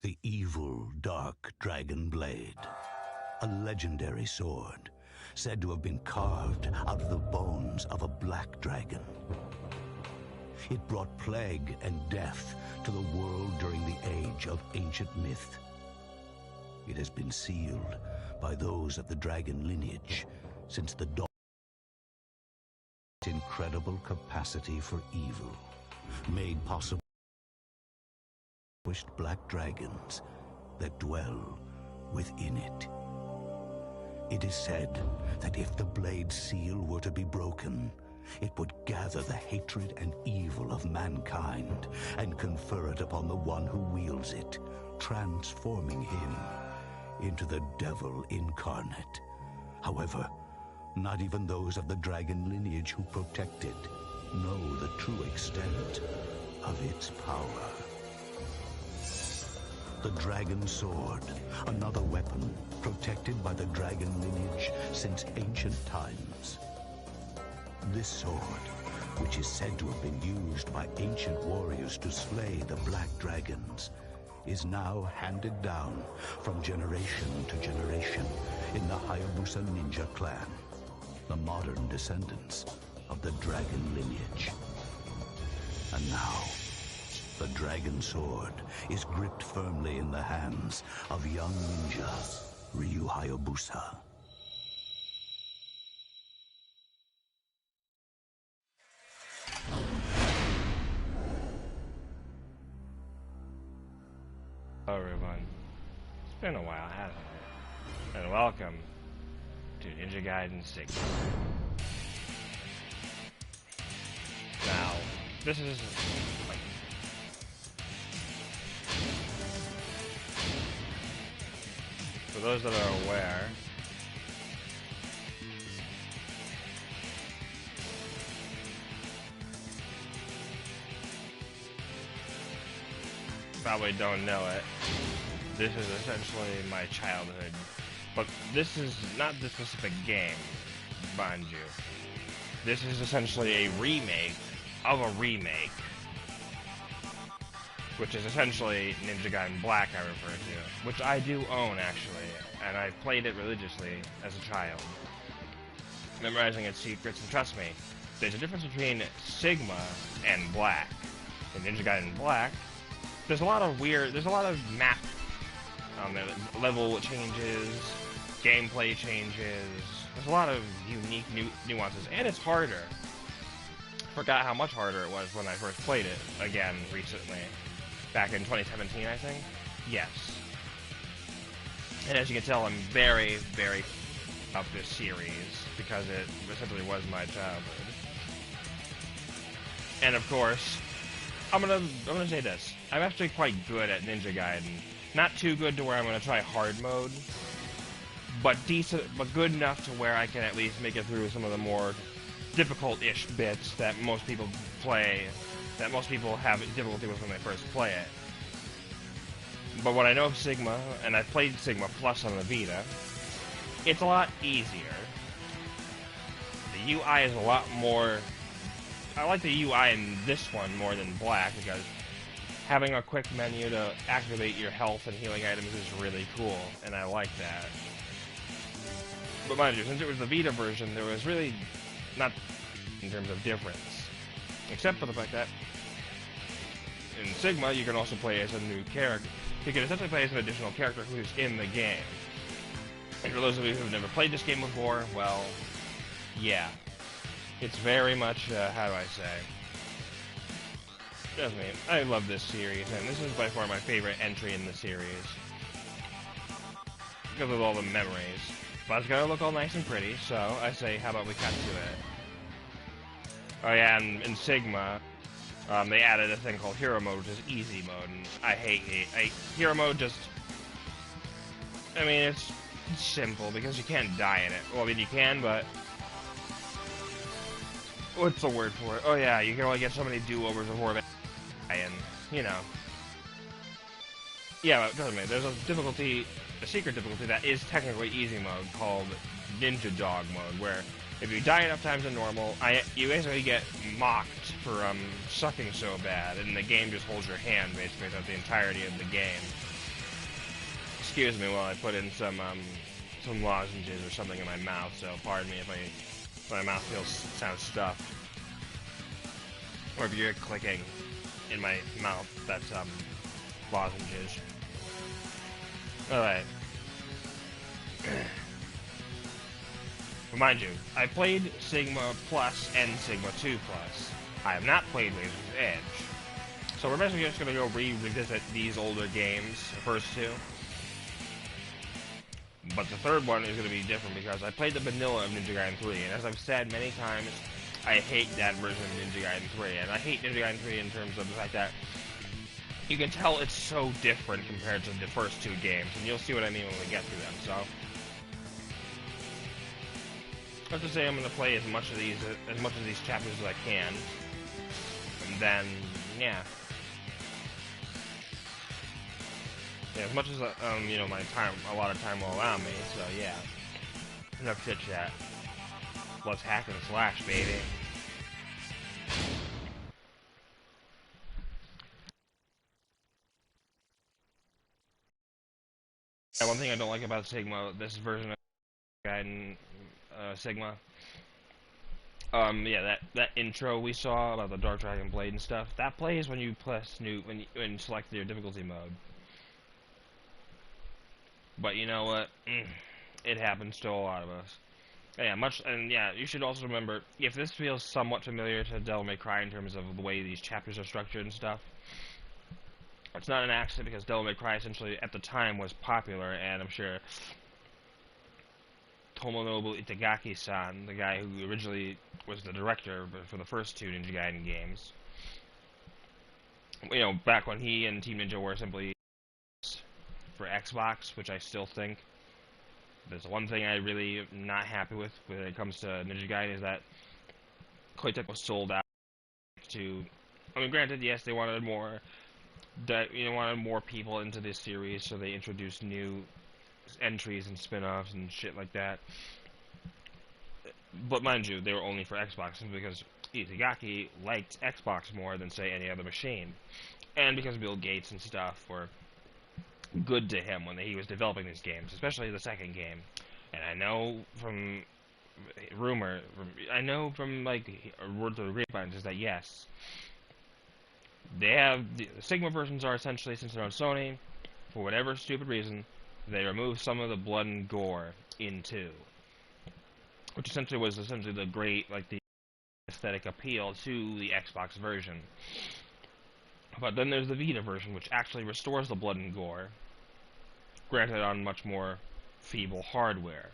The evil, dark dragon blade. A legendary sword, said to have been carved out of the bones of a black dragon. It brought plague and death to the world during the age of ancient myth. It has been sealed by those of the dragon lineage since the dawn. Its incredible capacity for evil, made possible by black dragons that dwell within it. It is said that if the blade's seal were to be broken, it would gather the hatred and evil of mankind and confer it upon the one who wields it, transforming him into the devil incarnate. However, not even those of the dragon lineage who protect it know the true extent of its power. The dragon sword, another weapon protected by the dragon lineage since ancient times. This sword, which is said to have been used by ancient warriors to slay the black dragons, is now handed down from generation to generation in the Hayabusa ninja clan, the modern descendants of the dragon lineage. And now, the dragon sword is gripped firmly in the hands of young ninja Ryu Hayabusa. Hello everyone, it's been a while, hasn't it? And welcome to Ninja Gaiden Sigma. Now, this is like for those that are aware, probably don't know it, this is essentially my childhood. But this is not the specific game, mind you. This is essentially a remake of a remake, which is essentially Ninja Gaiden Black I refer to, which I do own actually, and I played it religiously as a child, memorizing its secrets. And trust me, there's a difference between Sigma and Black. In Ninja Gaiden Black, there's a lot of map level changes, gameplay changes. There's a lot of unique nuances, and it's harder. Forgot how much harder it was when I first played it again recently, back in 2017, I think. Yes. And as you can tell, I'm very, very of this series because it essentially was my childhood. And of course, I'm gonna say this. I'm actually quite good at Ninja Gaiden. Not too good to where I'm gonna try hard mode, but decent, but good enough to where I can at least make it through some of the more difficult-ish bits that most people play, that most people have difficulty with when they first play it. But what I know of Sigma, and I've played Sigma Plus on the Vita, it's a lot easier. The UI is a lot more. I like the UI in this one more than Black because having a quick menu to activate your health and healing items is really cool, and I like that. But mind you, since it was the Vita version, there was really not in terms of difference, except for the fact that in Sigma you can also play as a new character. You can essentially play as an additional character who's in the game. And for those of you who've never played this game before, well, yeah. It's very much, how do I say? Trust me, I love this series, and this is by far my favorite entry in the series. Because of all the memories. But it's gotta look all nice and pretty, so I say, how about we cut to it? Oh yeah, and in Sigma, they added a thing called Hero Mode, which is easy mode, and I hate Hero Mode just... I mean, it's simple, because you can't die in it. Well, I mean, you can, but... What's the word for it? Oh yeah, you can only get so many do-overs before that, and, you know. Yeah, but trust me, there's a secret difficulty that is technically easy mode called Ninja Dog mode, where if you die enough times than normal, you basically get mocked for sucking so bad, and the game just holds your hand basically throughout the entirety of the game. excuse me while I put in some lozenges or something in my mouth, so pardon me if my mouth sounds stuffed. Or if you're clicking in my mouth, that's lozenges. Alright. Remind you, I played Sigma Plus and Sigma 2 Plus. I have not played Razor's Edge. So we're basically just going to go revisit these older games, the first two. But the third one is going to be different because I played the vanilla of Ninja Gaiden 3, and as I've said many times, I hate that version of Ninja Gaiden 3. And I hate Ninja Gaiden 3 in terms of the fact that you can tell it's so different compared to the first two games, and you'll see what I mean when we get to them, so. I have to say I'm going to play as much of these chapters as I can, and then, yeah. Yeah, as much as, you know, a lot of time will allow me, so yeah. Enough chit-chat. Let's hack and slash, baby. Yeah, one thing I don't like about Sigma, this version of Gaiden, Sigma, yeah, that intro we saw about the Dark Dragon Blade and stuff, that plays when you when you select your difficulty mode. But you know what? It happens to a lot of us. Yeah, you should also remember, if this feels somewhat familiar to Devil May Cry in terms of the way these chapters are structured and stuff, it's not an accident because Devil May Cry essentially at the time was popular, and I'm sure Tomonobu Itagaki-san, the guy who originally was the director for the first two Ninja Gaiden games, you know, back when he and Team Ninja were simply for Xbox, which I still think, there's one thing I really am not happy with when it comes to Ninja Gaiden is that Koei was sold out to, I mean, granted, yes, they wanted more people into this series, so they introduced new entries and spin-offs and shit like that. But mind you, they were only for Xbox, because Itagaki liked Xbox more than, say, any other machine. And because Bill Gates and stuff were good to him when he was developing these games, especially the second game. And I know from like word to the grapevines is that yes, they have the Sigma versions are essentially, since they're on Sony, for whatever stupid reason, they removed some of the blood and gore in 2, which essentially was the great, like, the aesthetic appeal to the Xbox version. But then there's the Vita version, which actually restores the blood and gore, granted on much more feeble hardware.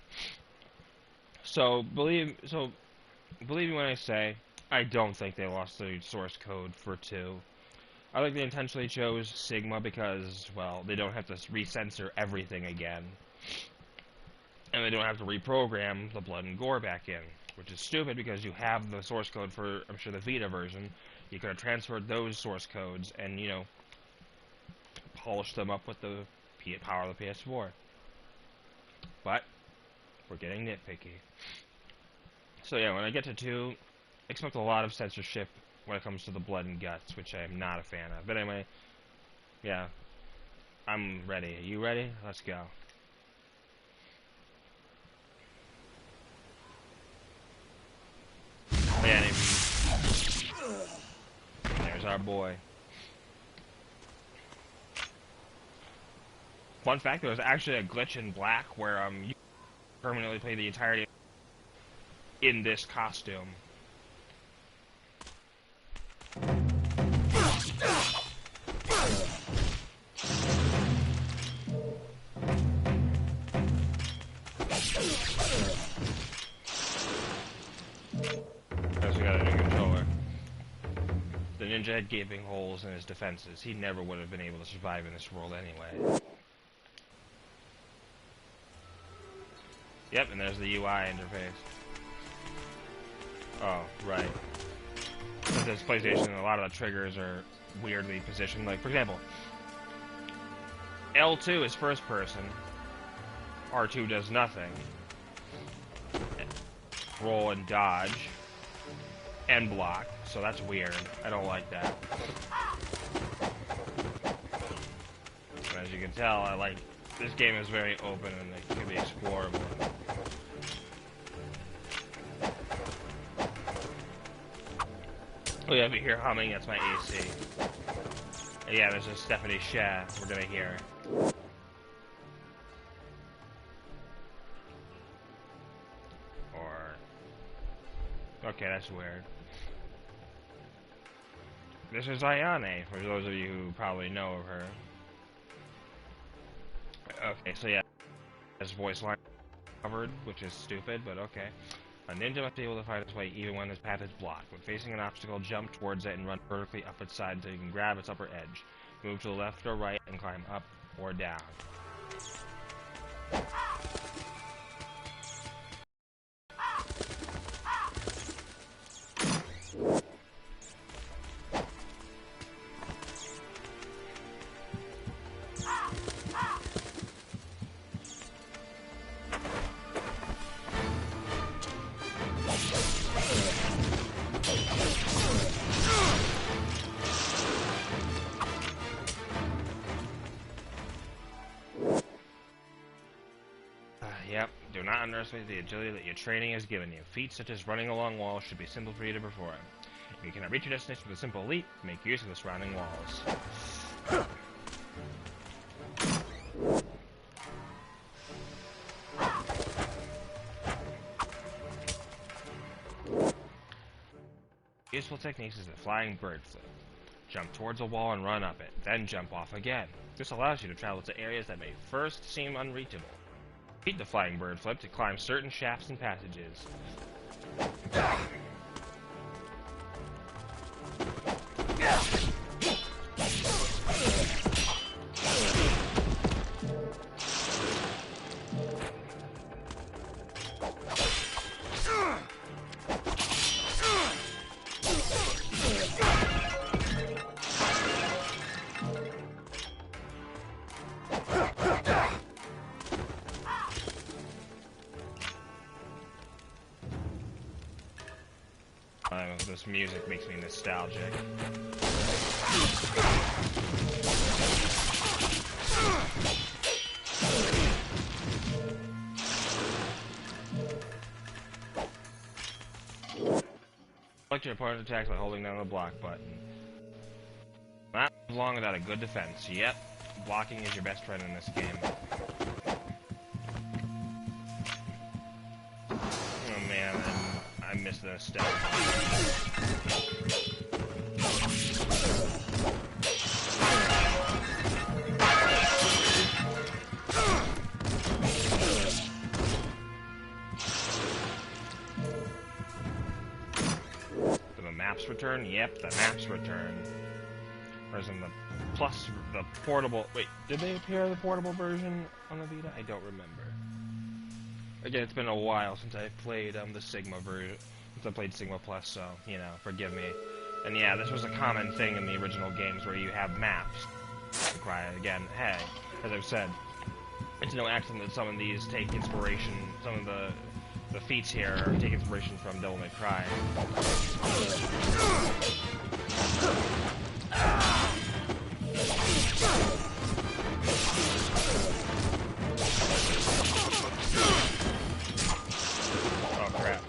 So believe me when I say I don't think they lost the source code for 2. I think they intentionally chose Sigma because, well, they don't have to recensor everything again, and they don't have to reprogram the blood and gore back in, which is stupid because you have the source code for, I'm sure, the Vita version. You could have transferred those source codes and, you know, polished them up with the power of the PS4. But we're getting nitpicky. So yeah, when I get to 2, expect a lot of censorship when it comes to the blood and guts, which I am not a fan of. But anyway, yeah, I'm ready. Are you ready? Let's go. Yeah, there's our boy. Fun fact, there was actually a glitch in Black where you permanently play the entirety in this costume. Also got a new controller. The ninja had gaping holes in his defenses. He never would have been able to survive in this world anyway. Yep, and there's the UI interface. Oh, right. With this PlayStation, a lot of the triggers are weirdly positioned. Like, for example, L2 is first person. R2 does nothing. Roll and dodge. And block. So that's weird. I don't like that. And as you can tell, I like this game is very open and it can be explorable. Oh yeah, if you hear humming, that's my AC. And yeah, there's a Stephanie Shah we're gonna hear. Or... okay, that's weird. This is Ayane, for those of you who probably know of her. Okay, so yeah, his voice line covered, which is stupid, but okay. A ninja must be able to find its way even when his path is blocked. When facing an obstacle, jump towards it and run vertically up its side until you can grab its upper edge. Move to the left or right and climb up or down. Yep, do not underestimate the agility that your training has given you. Feats such as running along walls should be simple for you to perform. If you cannot reach your destination with a simple leap, make use of the surrounding walls. Useful techniques is the flying bird flip. Jump towards a wall and run up it, then jump off again. This allows you to travel to areas that may first seem unreachable. Repeat the flying bird flip to climb certain shafts and passages. This music makes me nostalgic. Select your opponent's attacks by holding down the block button. Not long without a good defense. Yep, blocking is your best friend in this game. Oh man, I missed the step. Do the maps return? Yep, the maps return. Whereas in the portable... wait, did they appear in the portable version on the Vita? I don't remember. Again, it's been a while since I played the Sigma version. Since I played Sigma Plus, so, you know, forgive me. And yeah, this was a common thing in the original games where you have maps. Again, hey, as I've said, it's no accident that some of these take inspiration, some of the feats here take inspiration from Devil May Cry. Oh crap.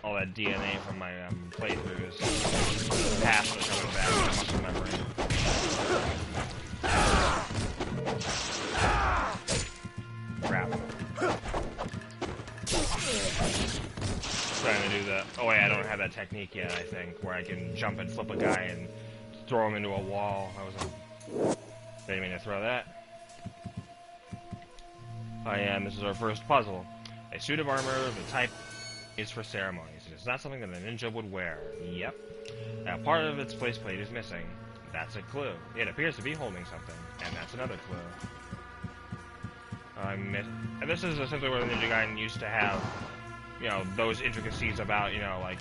All that DNA from my playthroughs past are coming back in muscle memory. Crap. Trying to do the... oh wait, I don't have that technique yet, I think, where I can jump and flip a guy and throw him into a wall. Didn't mean to throw that. This is our first puzzle. A suit of armor of the type is for ceremonies. It is not something that a ninja would wear. Yep. Now, part of its faceplate is missing. That's a clue. It appears to be holding something, and that's another clue. And this is essentially where the Ninja Gaiden used to have, you know, those intricacies about, you know, like,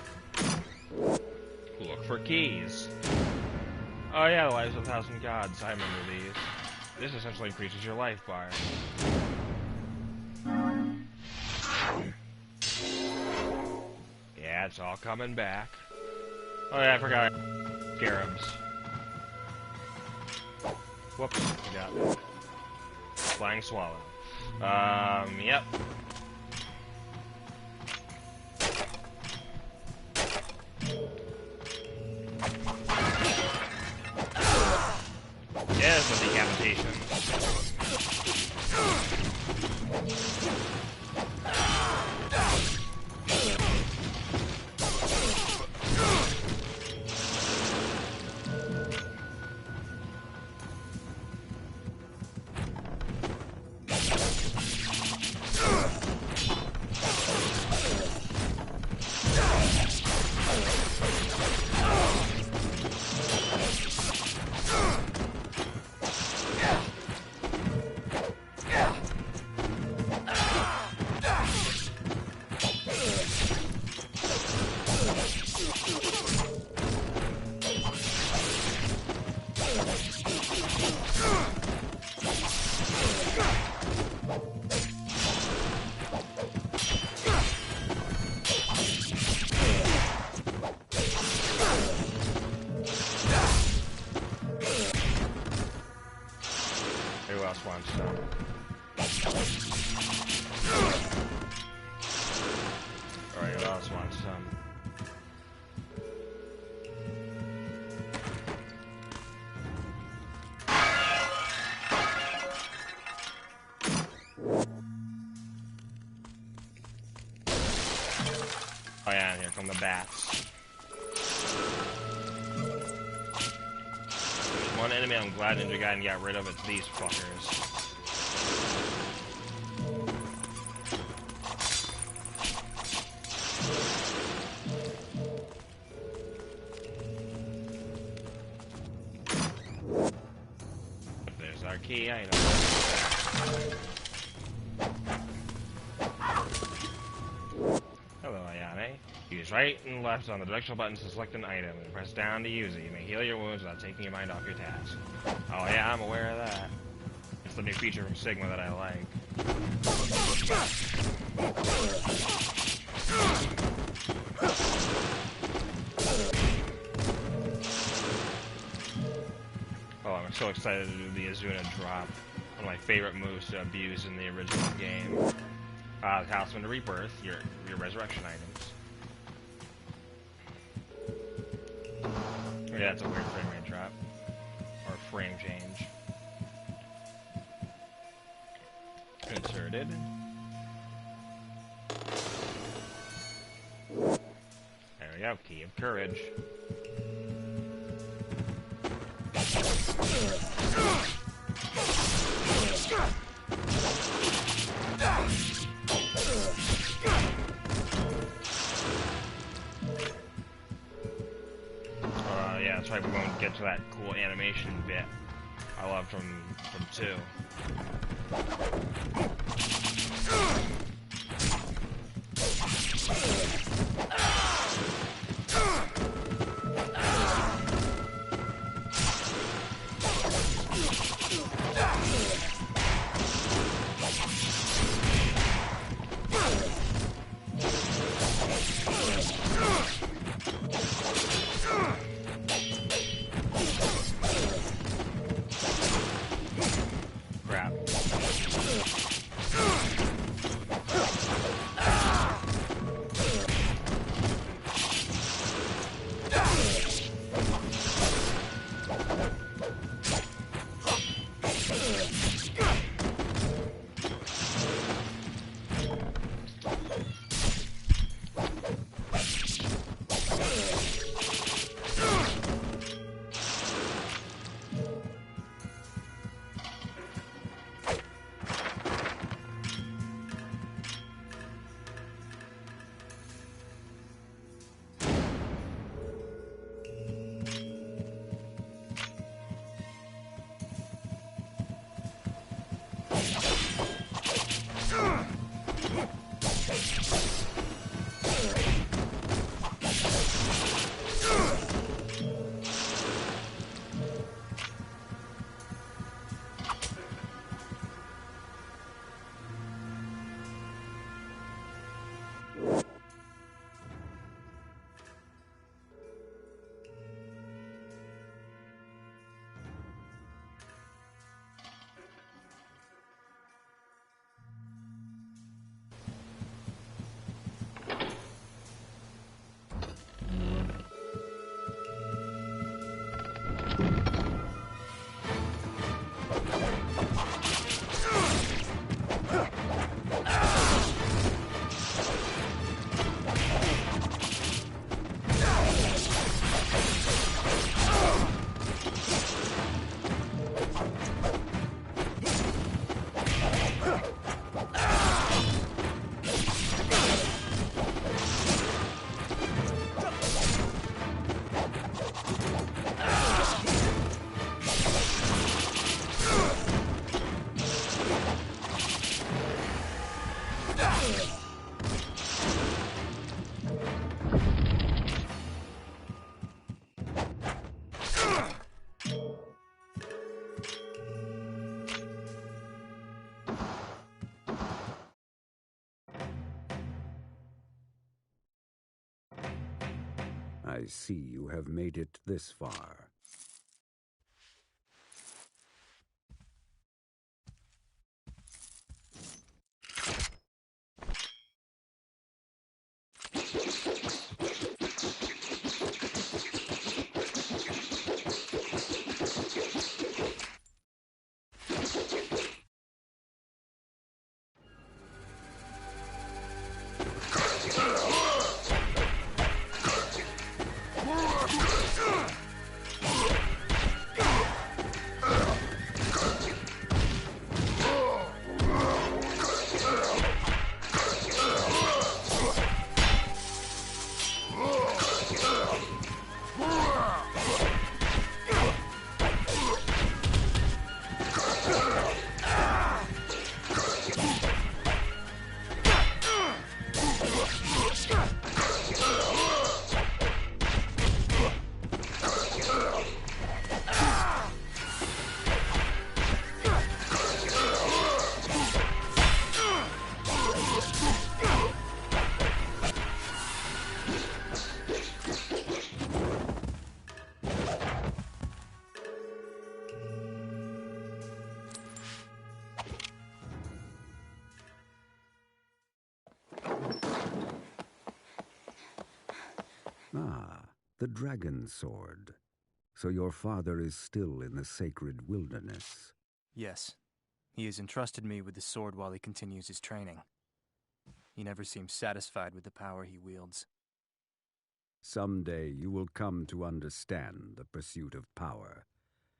Look for keys. Oh yeah, the Lives of 1,000 Gods. I remember these. This essentially increases your life bar. Yeah, it's all coming back. Oh yeah, I forgot. Scarabs. Whoops, forgot. Flying Swallow. Yep. Yeah, it's a decapitation. Who else wants some? Alright, who else wants some? Oh yeah, and here come the bats. One enemy I'm glad Ninja Gaiden got rid of, it's these fuckers. There's our key item. Hello, Ayane. Use right and left on the directional buttons to select an item, and press down to use it. You may heal your wounds without taking your mind off your task. Oh yeah, I'm aware of that. It's the new feature from Sigma that I like. Oh, I'm so excited to do the Azuna drop. One of my favorite moves to abuse in the original game. The Talisman to Rebirth, your resurrection items. Yeah, that's a weird frame rate drop. Or frame change. Inserted. There we go, Key of Courage. Yeah, that's right, we're going to get to that cool animation bit I love from 2. I see you have made it this far. Ah, the dragon sword. So your father is still in the sacred wilderness. Yes. He has entrusted me with the sword while he continues his training. He never seems satisfied with the power he wields. Someday you will come to understand the pursuit of power.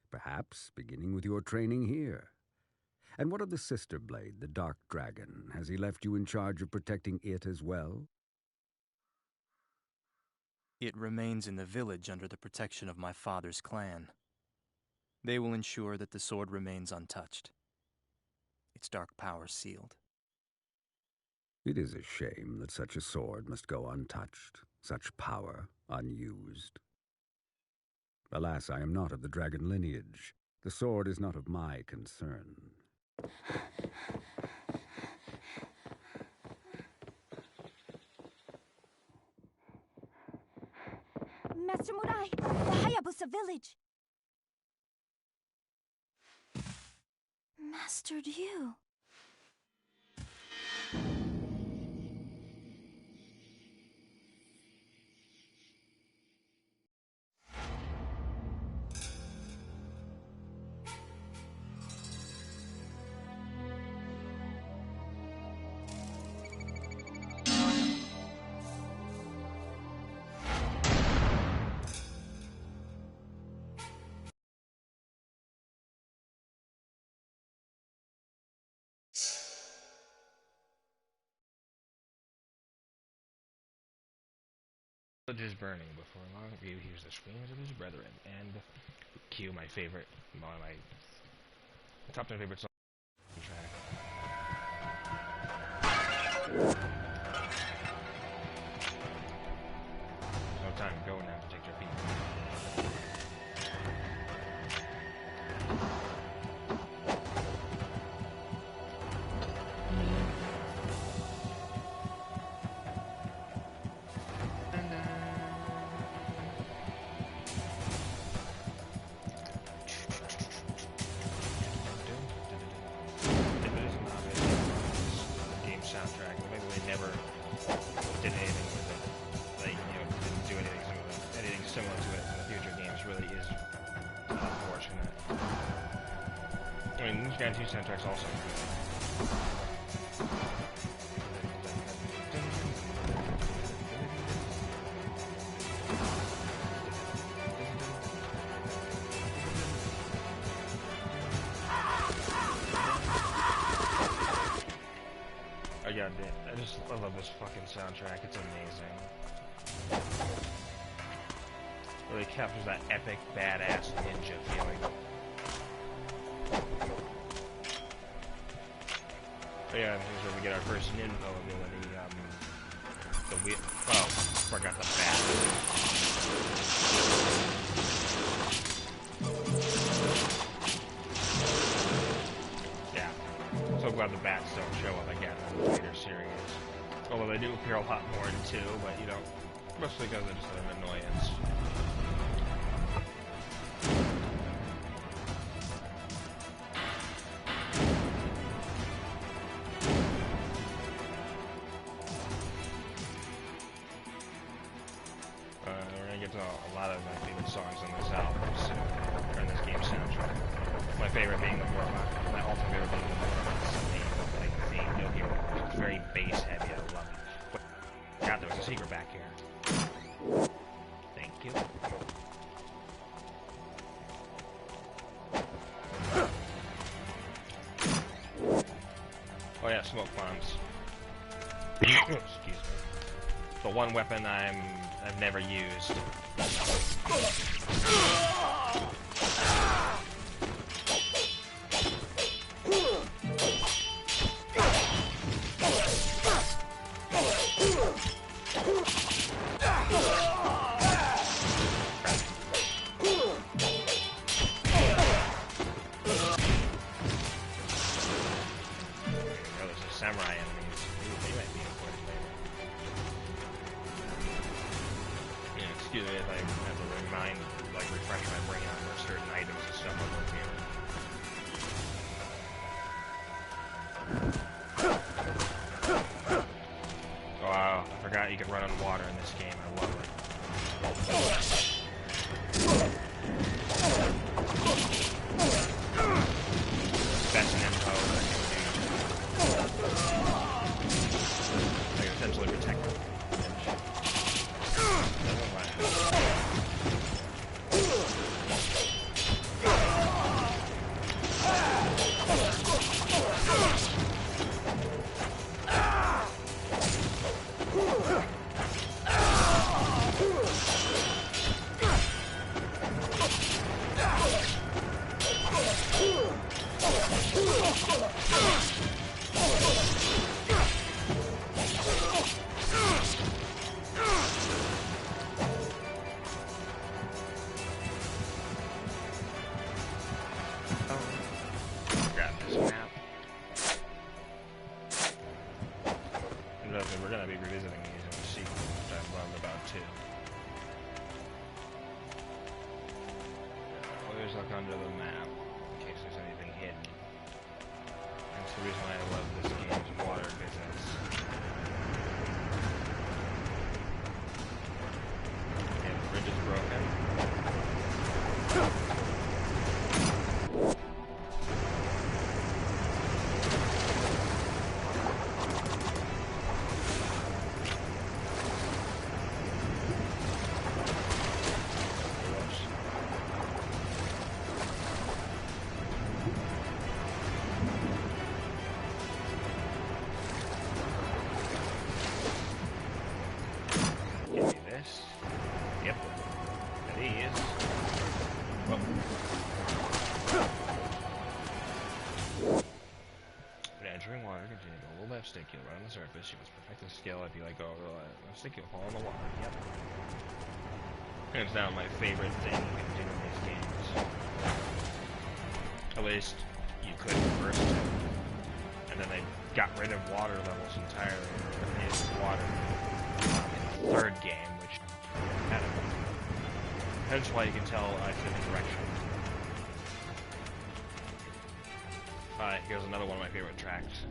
Perhaps beginning with your training here. And what of the sister blade, the Dark Dragon? Has he left you in charge of protecting it as well? It remains in the village under the protection of my father's clan. They will ensure that the sword remains untouched. Its dark power sealed. It is a shame that such a sword must go untouched, such power unused. Alas, I am not of the dragon lineage. The sword is not of my concern. Master Murai, the Hayabusa village. Master Ryu. Village is burning. Before long, Ryu hears the screams of his brethren, and cue my favorite, one of my top 10 favorite songs track. No time, go now, take your feet. Gaiden 2 soundtrack's also I love this fucking soundtrack. It's amazing. Really captures that epic, badass ninja feeling. But yeah, here's where we get our first Ninpo ability. The wheel. Oh, forgot the bat. Yeah. So glad the bats don't show up again in the later series. Although they do appear a lot more in 2, but you know, mostly because they're just an annoyance. We're gonna get to a lot of my favorite songs on this album soon, or in this game soundtrack. My favorite being the Warlock, my ultimate favorite being the Warlock's theme. You'll hear it. It's very bass heavy. I love it. But, God, there was a secret back here. Thank you. Oh yeah, smoke bombs. Excuse me. The one weapon I've never used. Samurai enemies. They might be important later. Yeah, excuse me if I have to refresh my brain on where certain items and stuff are located. Oh, wow, I forgot you could run on water in this game. I love it. That's an info that can do. I can essentially protect them. Doesn't last. Grab this map. We're going to be revisiting these in the sequel, which I've loved about too. Always look under the map in case there's anything hidden. That's the reason why I love this game's water business. Yeah, the bridge is broken. Yep. That is. Well. When entering water, continue to hold left stick. You'll run on the surface. You must perfect the skill if you let go of the left stick. You'll fall in the water. Yep. Hands down, my favorite thing you can do in these games. At least you could in the first two. And then they got rid of water levels entirely and replaced water in the third game, which had it. Hence why you can tell I took a direction. Here's another one of my favorite tracks.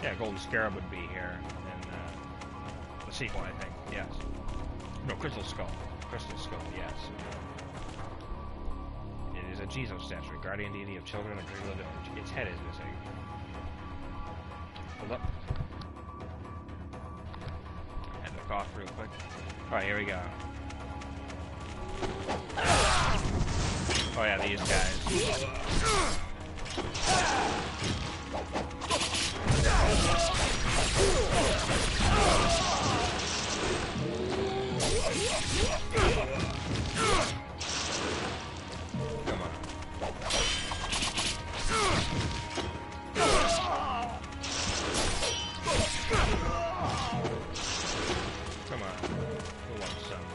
Yeah, Golden Scarab would be here in the sequel, I think. Yes. No, Crystal Skull. Crystal Skull, yes. It is a Jizo statue, guardian deity of children of Grigla Village. Its head is missing. Hold up. Had to cough real quick. Alright, here we go. Oh yeah, these guys. Come on. Come on. Who wants some?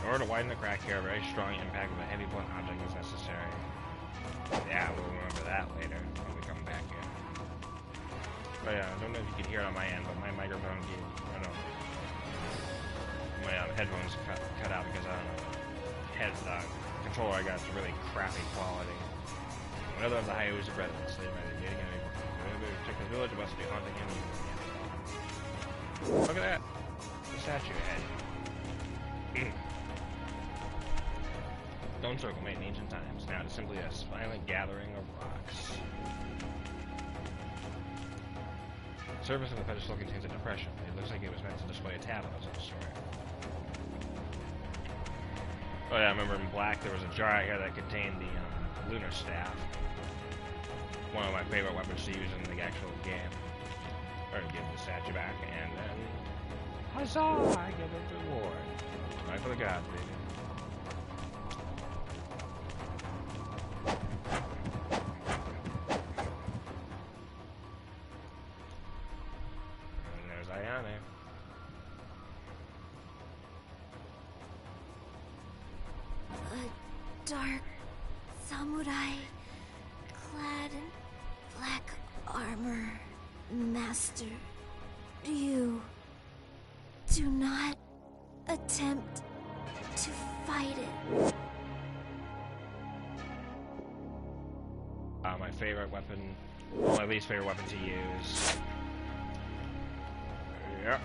In order to widen the crack here, a very strong impact of a heavy blunt object is necessary. Yeah, we'll remember that later when we come back here. But yeah, I don't know if you can hear it on my end, but my microphone my headphones cut out because I don't know. Controller I got is really crappy quality. Another of the Hayabusa residents, they might be getting any. Check the village, must be haunting him. Look at that! The statue head. Stone circle made in ancient times. Now it's simply a violent gathering of rocks. The surface of the pedestal contains a depression. It looks like it was meant to display a tablet of some sort. Oh yeah, I remember in Black there was a jar out here that contained the lunar staff. One of my favorite weapons to use in the actual game. Or give the statue back, and then huzzah! I get a reward. Right for the gods, baby. And there's Ayane. A dark samurai clad in black armor. Master, you do not attempt to fight it. My favorite weapon, well, my least favorite weapon to use. Yep.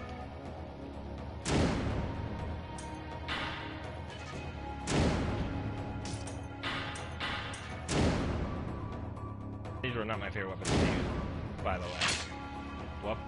These were not my favorite weapons to use, by the way. Whoop.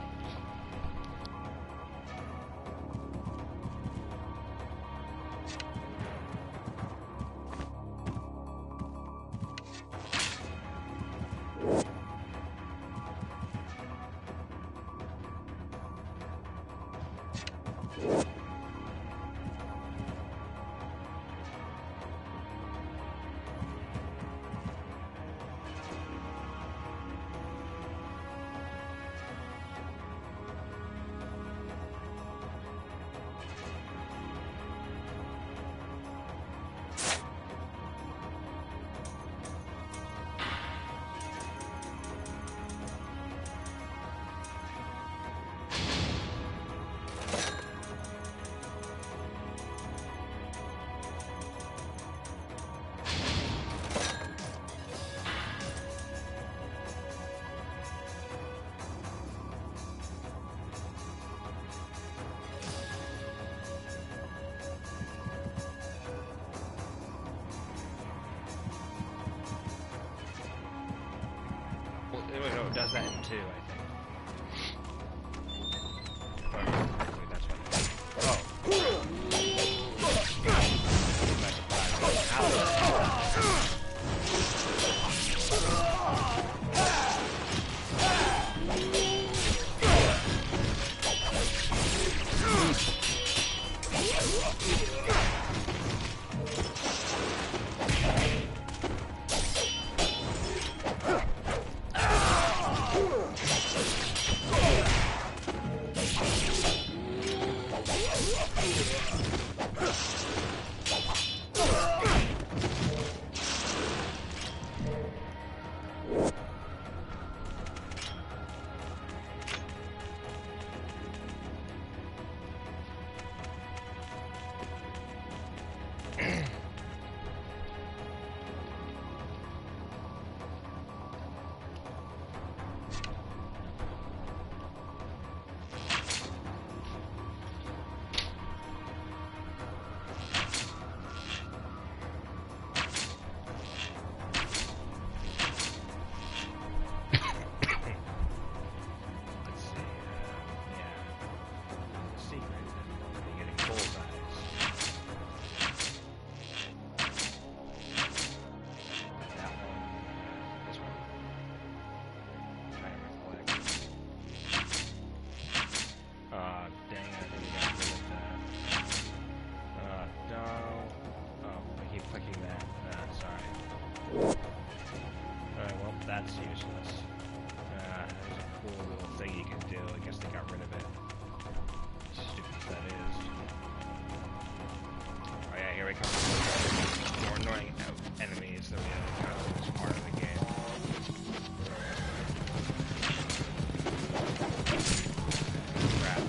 No, it does that in 2, I think. Actually, that's what it is. Oh. My surprise. Ow. That's useless. There's a cool little thing you can do. I guess they got rid of it. Stupid as that is. Oh yeah, here we come. More annoying enemies than we have encountered this part of the game. Crap.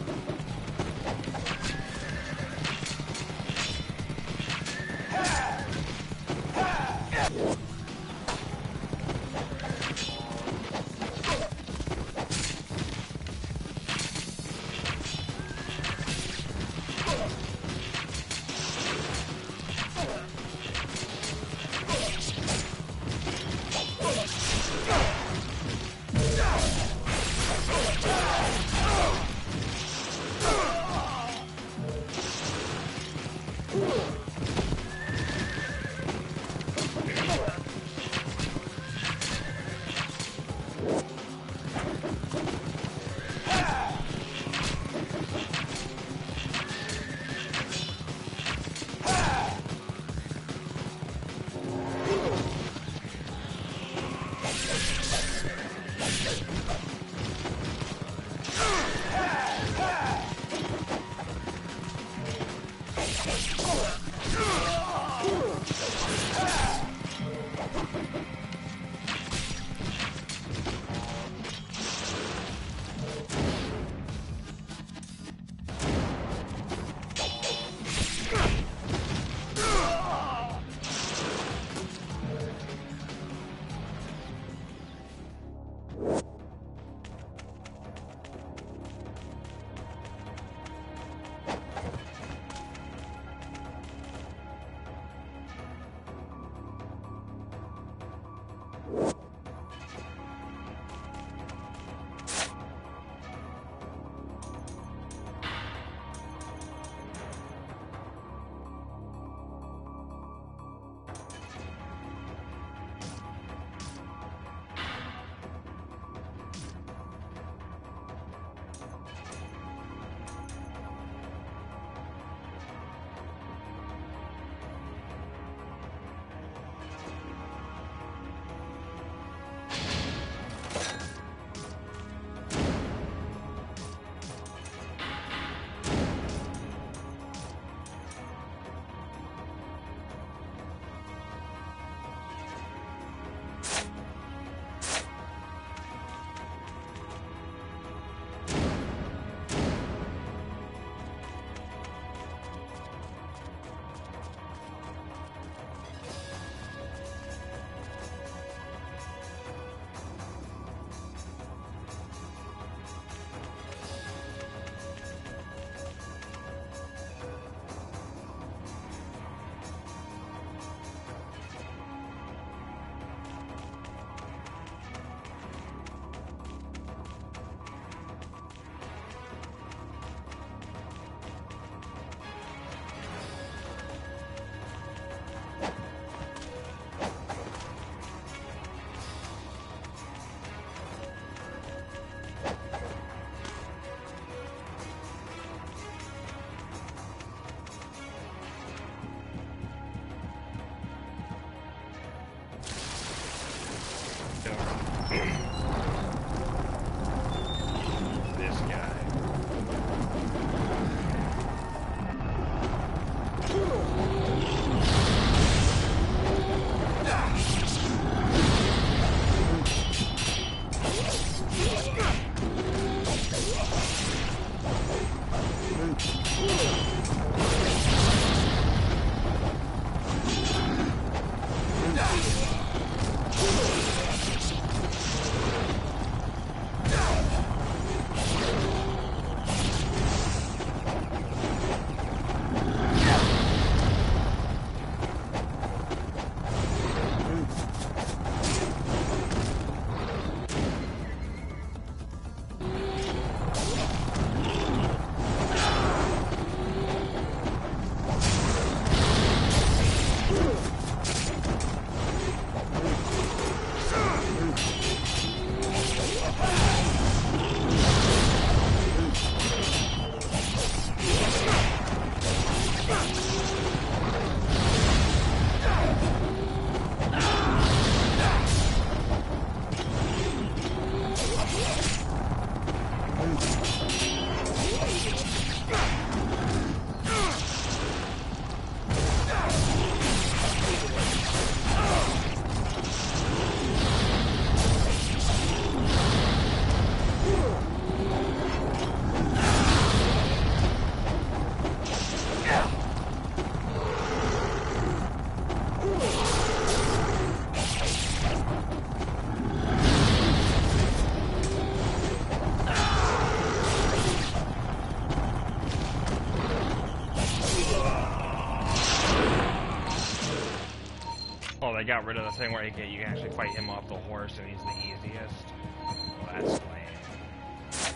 they got rid of the thing where you can actually fight him off the horse and he's the easiest. Well, that's lame.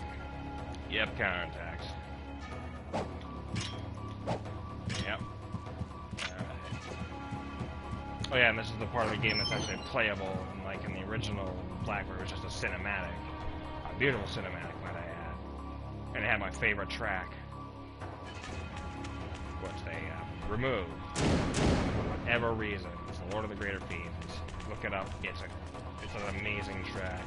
Yep, counterattacks. Yep. Oh yeah, and this is the part of the game that's actually playable, and like in the original Blackbird, it was just a cinematic. A beautiful cinematic, might I add. And it had my favorite track, which they removed for whatever reason. It's the Lord of the Greater Fiends. Look it up. It's an amazing track.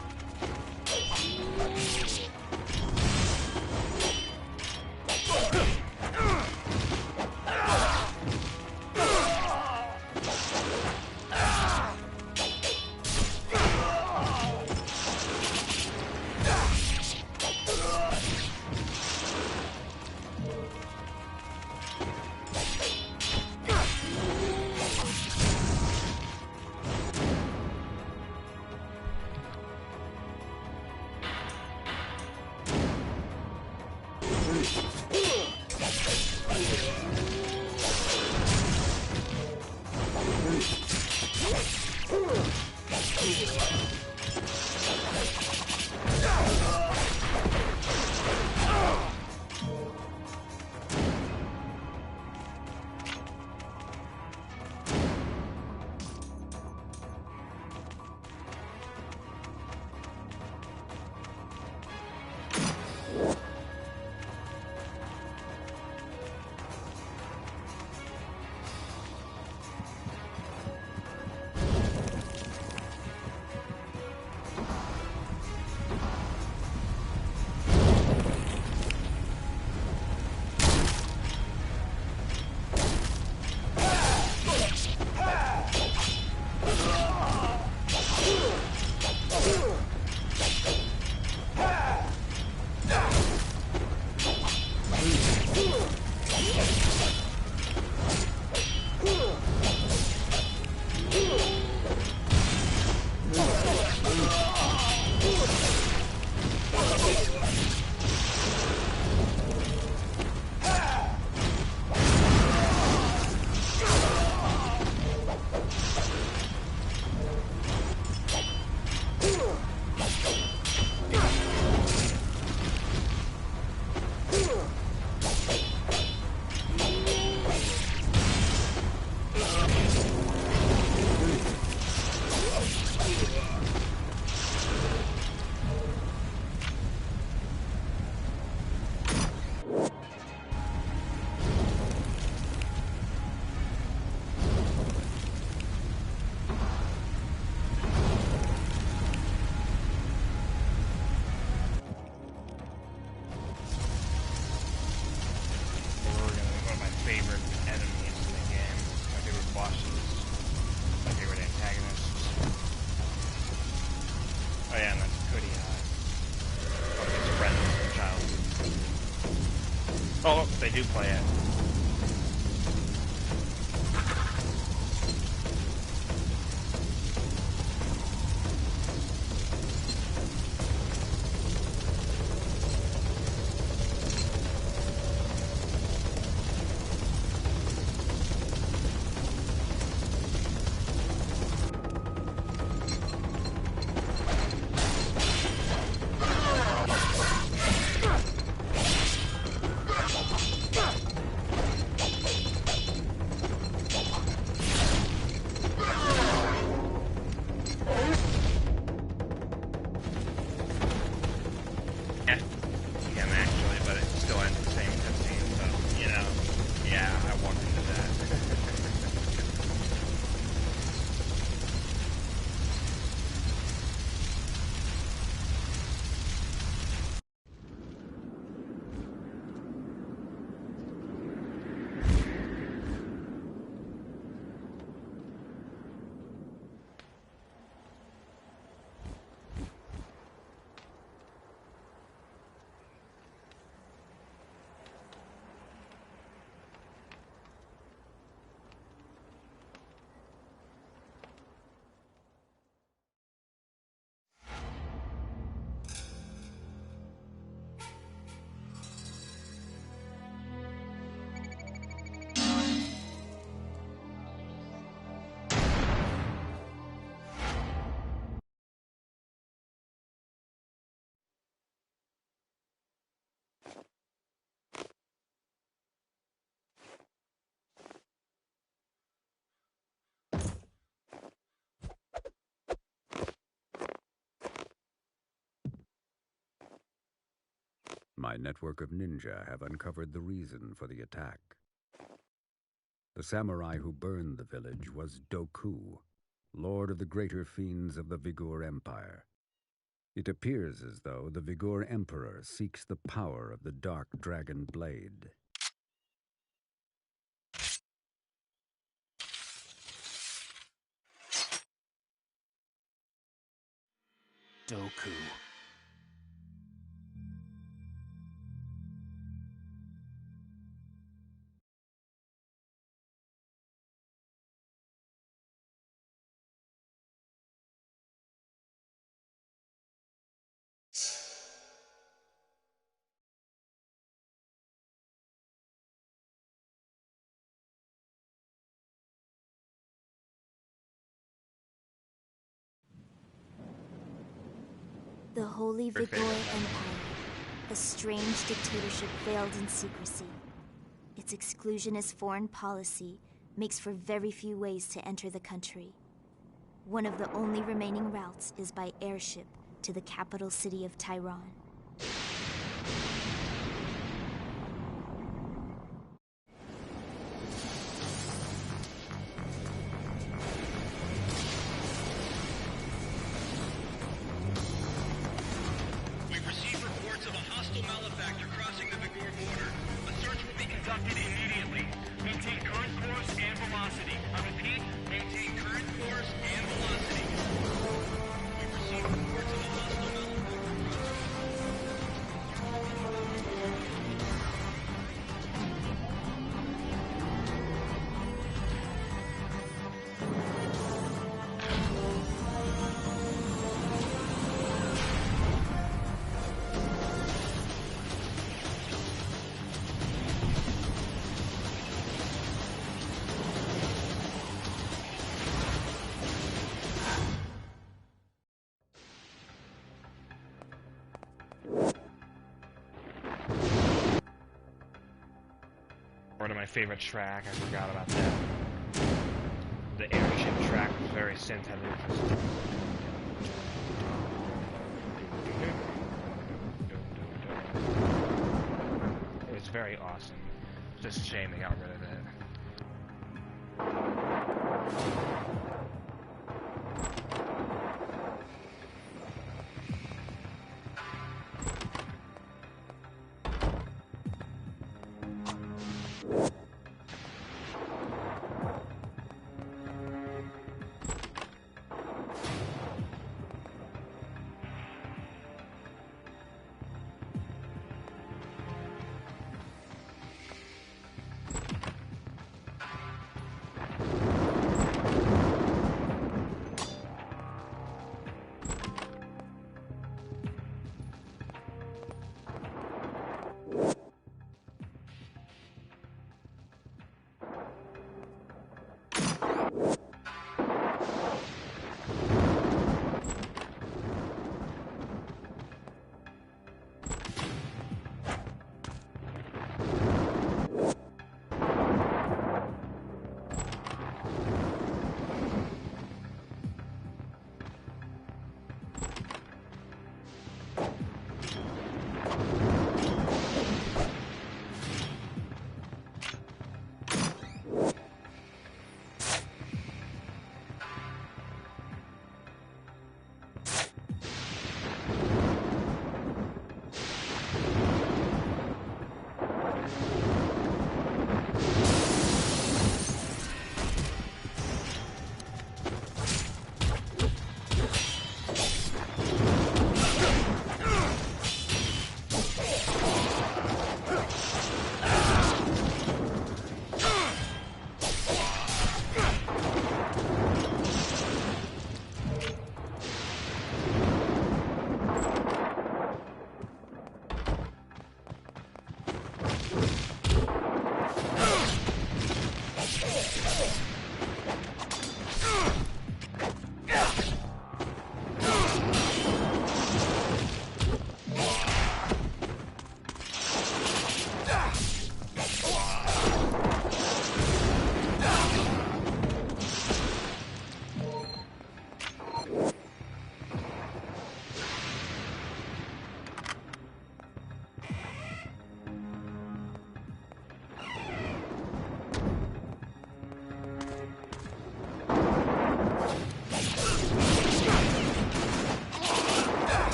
Oh, they do play it. My network of ninja have uncovered the reason for the attack. The samurai who burned the village was Doku, lord of the greater fiends of the Vigor Empire. It appears as though the Vigor Emperor seeks the power of the Dark Dragon Blade. Doku. The Holy Vigor Empire. A strange dictatorship veiled in secrecy. Its exclusionist foreign policy makes for very few ways to enter the country. One of the only remaining routes is by airship to the capital city of Tyron. We've received reports of a hostile malefactor crossing the Vigor border. A search will be conducted immediately. Maintain current course and velocity. I repeat, maintain current course and velocity. We've received reports of a hostile malefactor One of my favorite track, I forgot about that. The airship track was very synth-heavy. It was very awesome. Just a shame they got rid of it.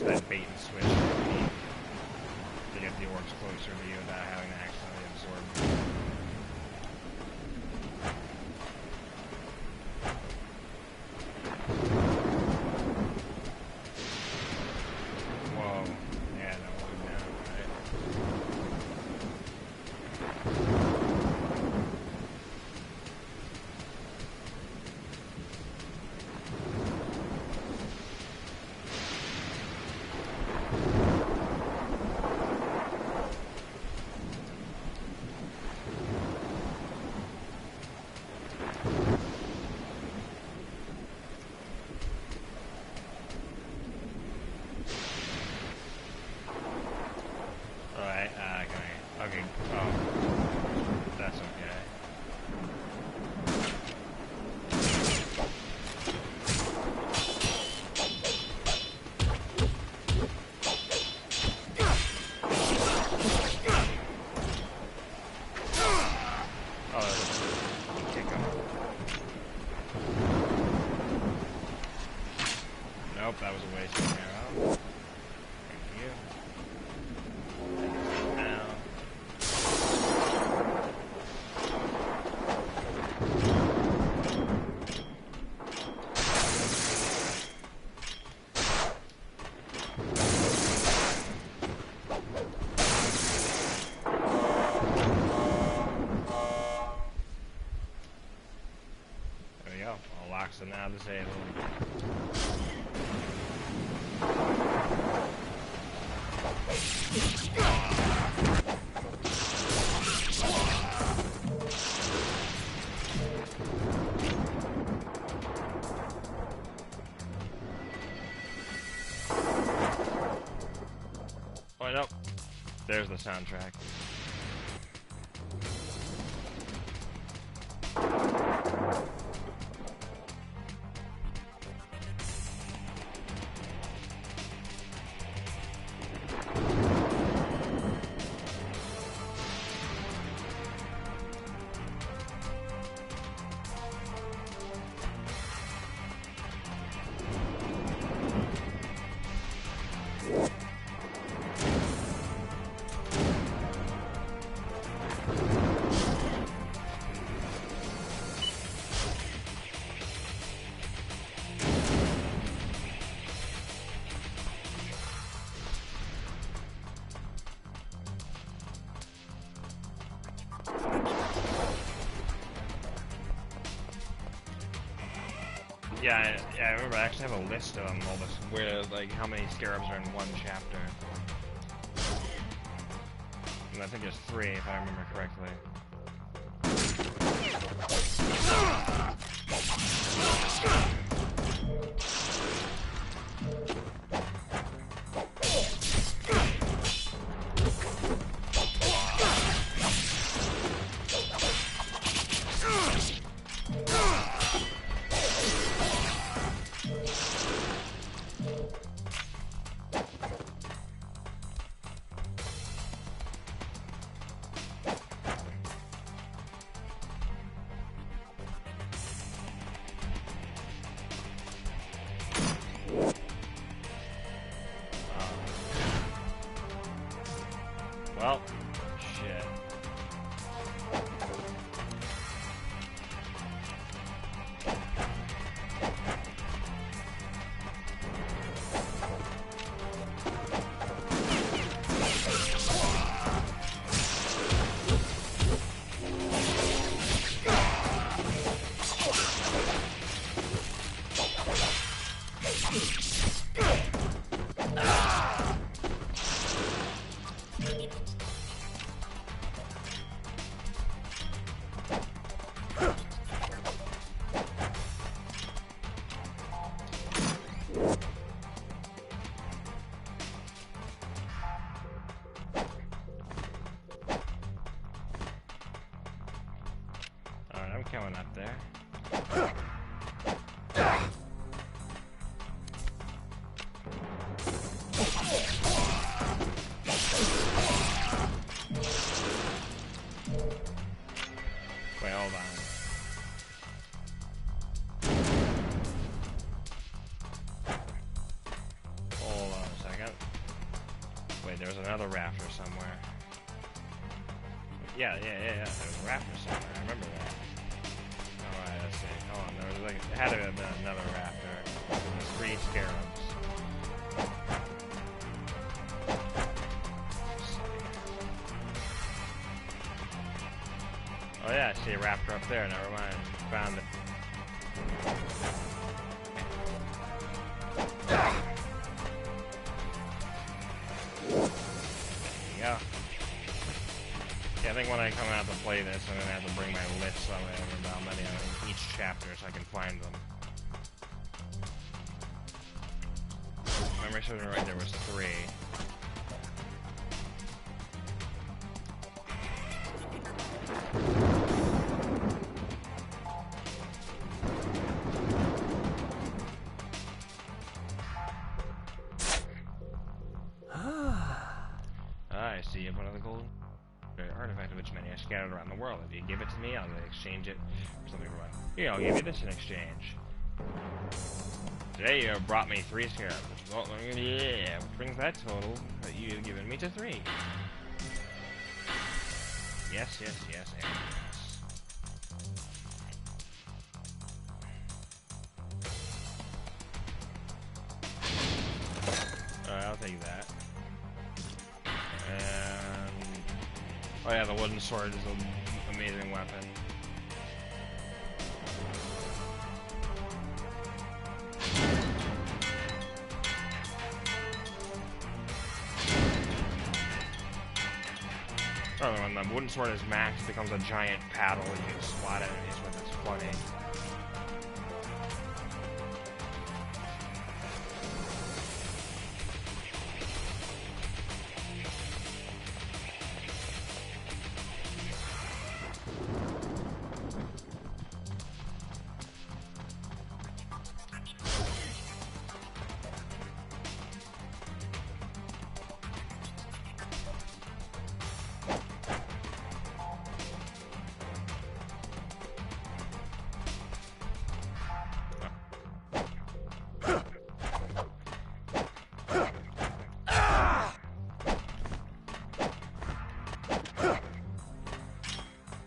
that bait and switch technique to get the orcs closer to you without having to accidentally absorb them. Whoa. Yeah, that one down, right? Alright, okay, oh, that's okay. Oh, that's kick him. Nope, that was a waste of an arrow. Thank you. There we go. All locks are now disabled. Oh, nope. There's the soundtrack. Yeah, I remember I actually have a list of them, all this, where, like, how many scarabs are in one chapter. And I think there's 3, if I remember correctly. Well, shit. Alright, I'm coming up there. Wait, hold on. Hold on a second. Wait, there's another rafter somewhere. Yeah. There's a rafter somewhere. I remember that. Alright, let's see. Hold on. There was like, it had to have been another rafter. There's 3 scarabs. Oh yeah, I see a raptor up there. Never mind. Found it. There you go. Yeah, I think when I come out to play this, I'm gonna have to bring my list so I remember how many in each chapter so I can find them. Memory server right there was 3. I see one of the gold artifact of which many are scattered around the world. If you give it to me, I'll exchange it for something for here, I'll give you this in exchange. Today you have brought me 3 scarabs. Well, yeah, which brings that total that you've given me to 3. Yes, yes. Alright, I'll take that. And oh yeah, the wooden sword is an amazing weapon. Oh, when the wooden sword is maxed, it becomes a giant paddle and you can swat enemies with its flooding.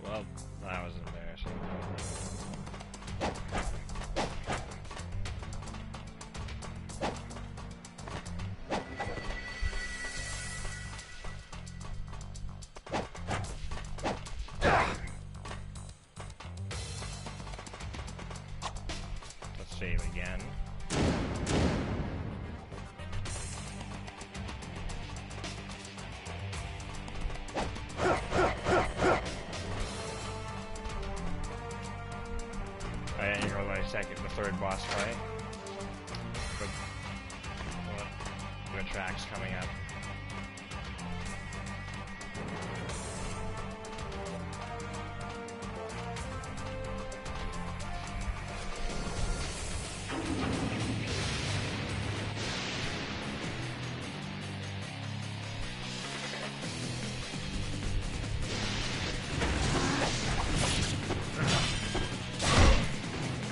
Well, that was embarrassing. Let's save again. And here goes the 3rd boss fight. Good tracks coming up.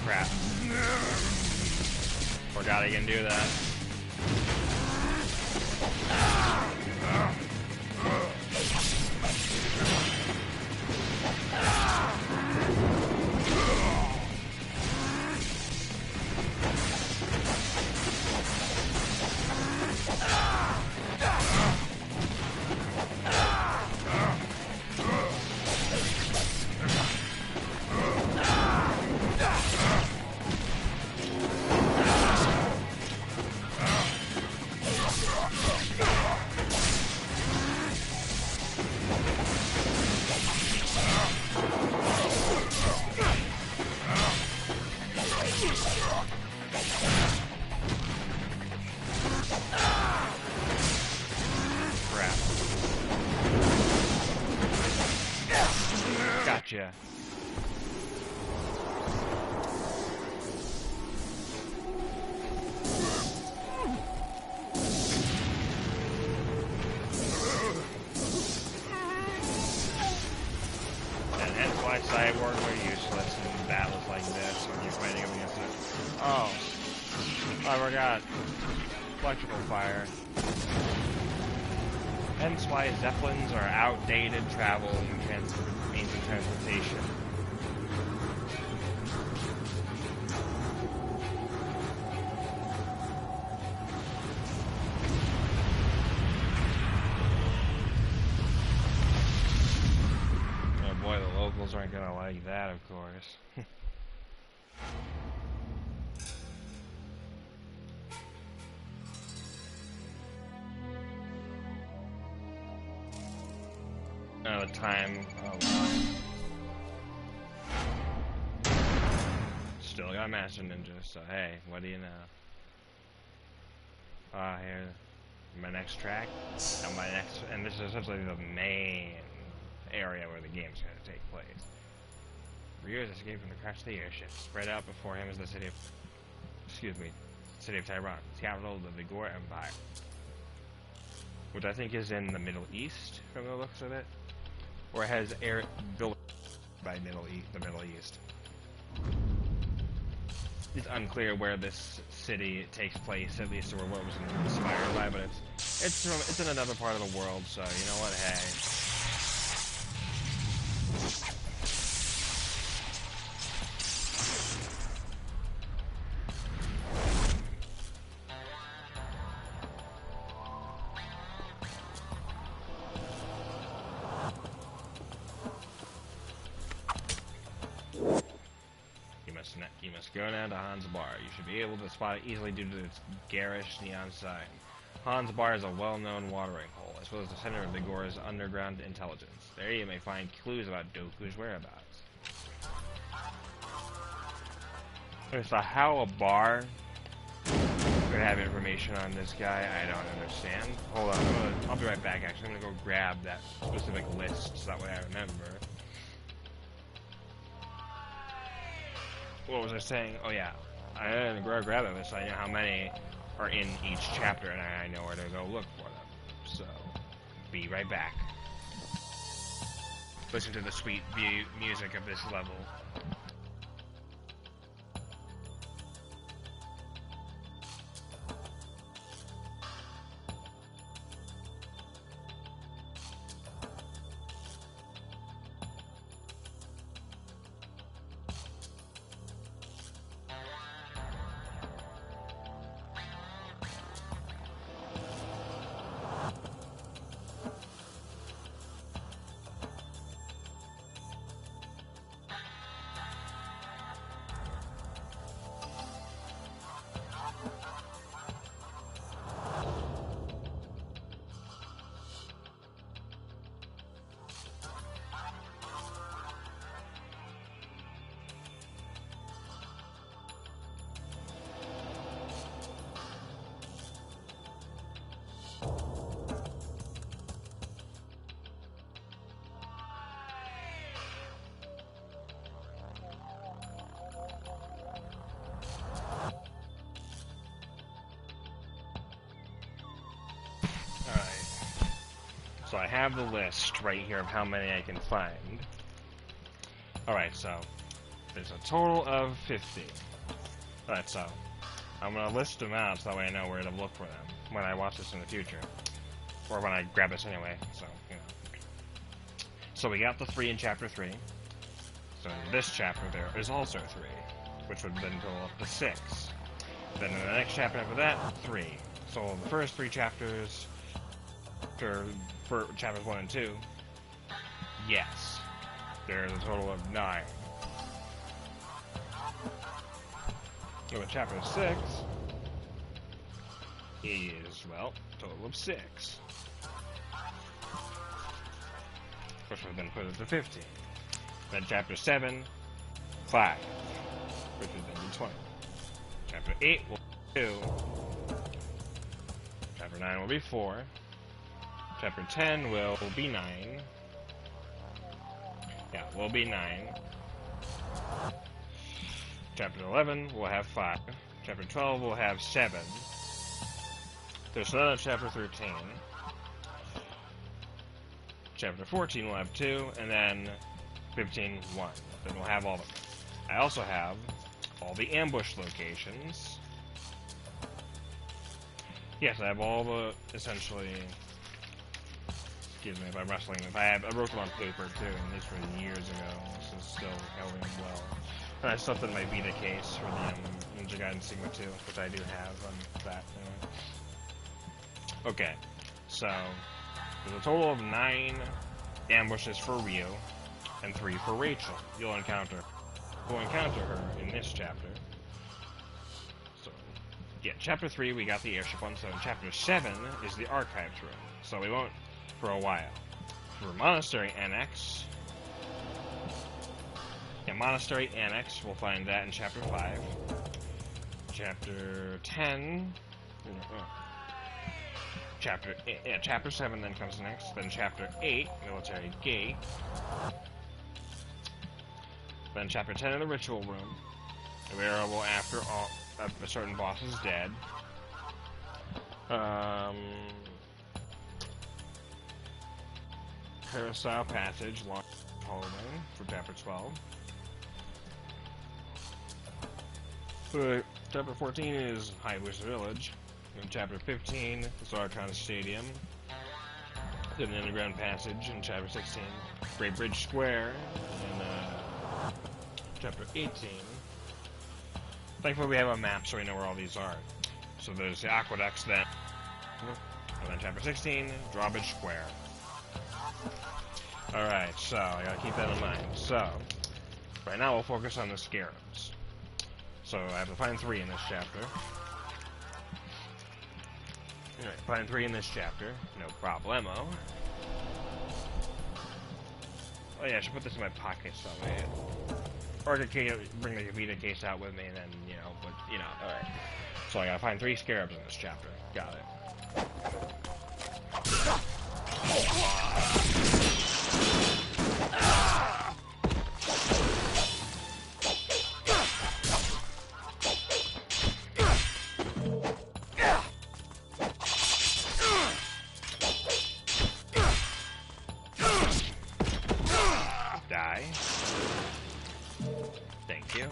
Crap. Forgot I can do that. Gotcha. And that's why cyborgs are useless in battles like this when you're fighting up against it. Oh. I forgot. Electrical fire. hence why Zeppelins are outdated travel means of transportation. Oh boy, the locals aren't gonna like that, of course. The time. Oh, wow. Still got Master Ninja, so hey, what do you know? Here, my next track, and this is essentially the main area where the game's going to take place. Ryu's escaped from the crash of the airship. Spread out before him is the city of Tehran, capital of the Vigor Empire, which I think is in the Middle East from the looks of it. Or has built by the Middle East. It's unclear where this city takes place, at least, or what was inspired by, but it's in another part of the world, so you know what, hey. You must go down to Han's Bar. You should be able to spot it easily due to its garish neon sign. Han's Bar is a well-known watering hole, as well as the center of Vigor's underground intelligence. There you may find clues about Doku's whereabouts. Okay, so how a bar could have information on this guy, I don't understand. Hold on, I'll be right back, actually. I'm gonna go grab that specific list, so that way I remember. What was I saying? Oh yeah, I didn't grab that list, so I know how many are in each chapter, and I know where to go look for them. So, be right back. Listen to the sweet music of this level. So I have the list right here of how many I can find. Alright, so there's a total of 50. Alright, so I'm going to list them out so that way I know where to look for them when I watch this in the future. Or when I grab this anyway, so, you know. So we got the 3 in Chapter 3. So in this chapter there is also 3, which would then go up to 6. Then in the next chapter after that, 3. So the first 3 chapters... for chapters 1 and 2, yes, there's a total of 9. So in chapter 6 is, well, a total of 6. Which would then put it to 50. Then chapter 7, 5, which would then be 20. Chapter 8 will be 2. Chapter 9 will be 4. Chapter 10 will be 9. Yeah, will be 9. Chapter 11 will have 5. Chapter 12 will have 7. There's another chapter 13. Chapter 14 will have 2, and then 15, 1. Then we'll have all of them. I also have all the ambush locations. Yes, I have all the, essentially... Excuse me if I'm wrestling. I wrote them on paper too, and these were years ago. This is still held well. And I stuffed in my Vita case for the Ninja Gaiden Sigma 2, which I do have on that. Anyway. Okay, so there's a total of 9 ambushes for Ryu and 3 for Rachel. We'll encounter her in this chapter. So, yeah, chapter 3 we got the airship one. So in chapter 7 is the archives room. So we won't for a while. For Monastery Annex. Yeah, Monastery Annex, we'll find that in chapter 5. Chapter 10. Chapter 7 then comes next. Then chapter 8, Military Gate. Then chapter 10 in the Ritual Room. Available after a certain boss is dead. Carousel Passage, Long Hallway for chapter 12. Chapter 14 is Highbush Village. In chapter 15, the Zarkon Stadium. Then the Underground Passage in chapter 16. Great Bridge Square in chapter 18. Thankfully we have a map so we know where all these are. So there's the Aqueducts then. And then chapter 16, Drawbridge Square. Alright, so I gotta keep that in mind. So, right now we'll focus on the Scarabs. So I have to find 3 in this chapter. Alright, find 3 in this chapter. No problemo. Oh yeah, I should put this in my pocket so or I could bring the Vita case out with me and then, alright. So I gotta find 3 Scarabs in this chapter. Got it. Die. Thank you.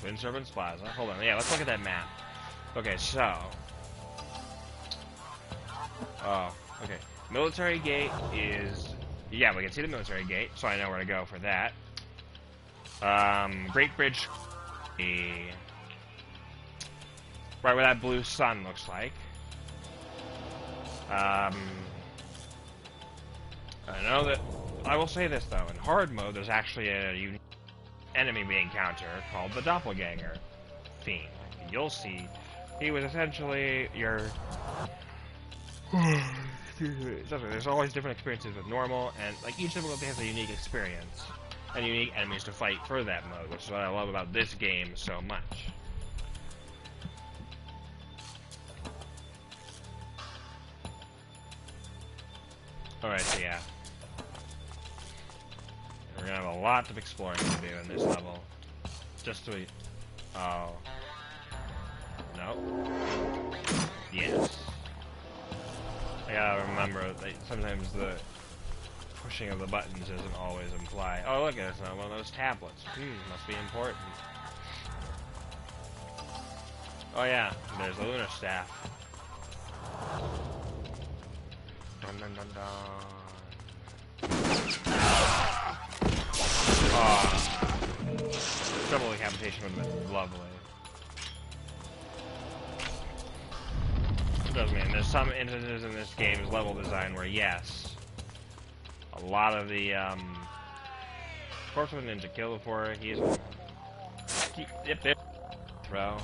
Twin Servants Plaza. Hold on. Yeah, let's look at that map. Okay, so. Oh, okay. Military Gate is. Yeah, we can see the Military Gate, so I know where to go for that. Great Bridge. Right where that blue sun looks like. I know that. I will say this though. In hard mode, there's actually a unique enemy we encounter called the Doppelganger Fiend. You'll see, he was essentially your. There's always different experiences with normal, and like each difficulty has a unique experience and unique enemies to fight for that mode, which is what I love about this game so much. Alright, so yeah. We're gonna have a lot of exploring to do in this level. Just to... Oh. No. Yes. I gotta remember that sometimes the pushing of the buttons isn't always implied. Oh, look, it's not one of those tablets. Must be important. Oh yeah, there's the Lunar Staff. Dun dun dun dun. Oh. Double decapitation would have been lovely. It does mean there's some instances in this game's level design where, yes, a lot of the, of course with Ninja Kill before, he's... Yep, there. Throw.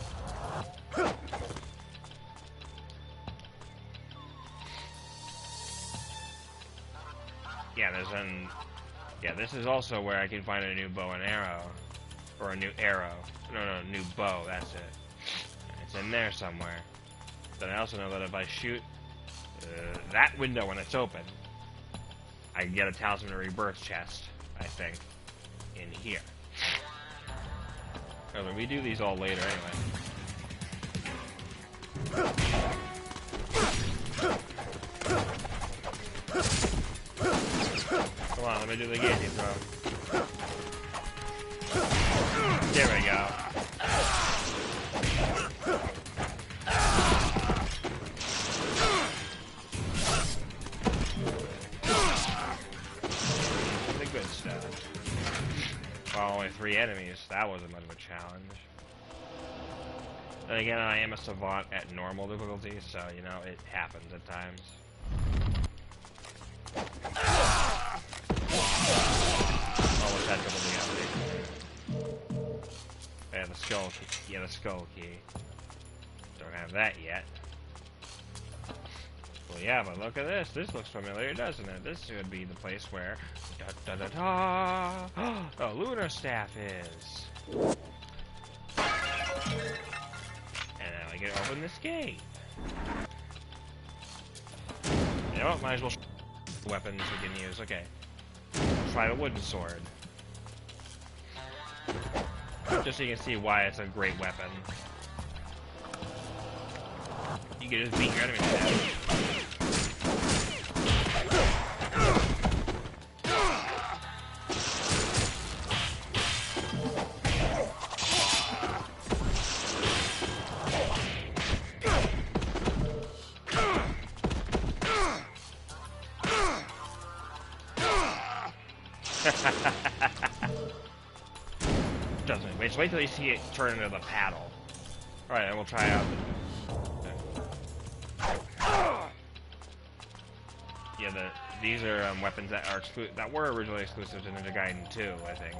Yeah, there's an... Yeah, this is also where I can find a new bow and arrow. Or a new arrow. No, new bow, that's it. It's in there somewhere. But I also know that if I shoot that window when it's open, I can get a Talisman of Rebirth chest, I think, in here. However, we do these all later anyway. on, let me do the guillotine throw. There we go. The good stuff. Well, only 3 enemies. That wasn't much of a challenge. Then again, I am a savant at normal difficulty, so, you know, it happens at times. Almost had trouble the update. Yeah, the skull key. Yeah, the skull key. Don't have that yet. Well, yeah, but look at this. This looks familiar, doesn't it? This should be the place where the lunar staff is. And now I can open this gate. You know what? Might as well weapons we can use. Okay. Try the wooden sword. Just so you can see why it's a great weapon. You can just beat your enemy to death. Doesn't. Wait, wait till you see it turn into the paddle. Alright, and we'll try out yeah, these are weapons that are that were originally exclusive to Ninja Gaiden 2, I think.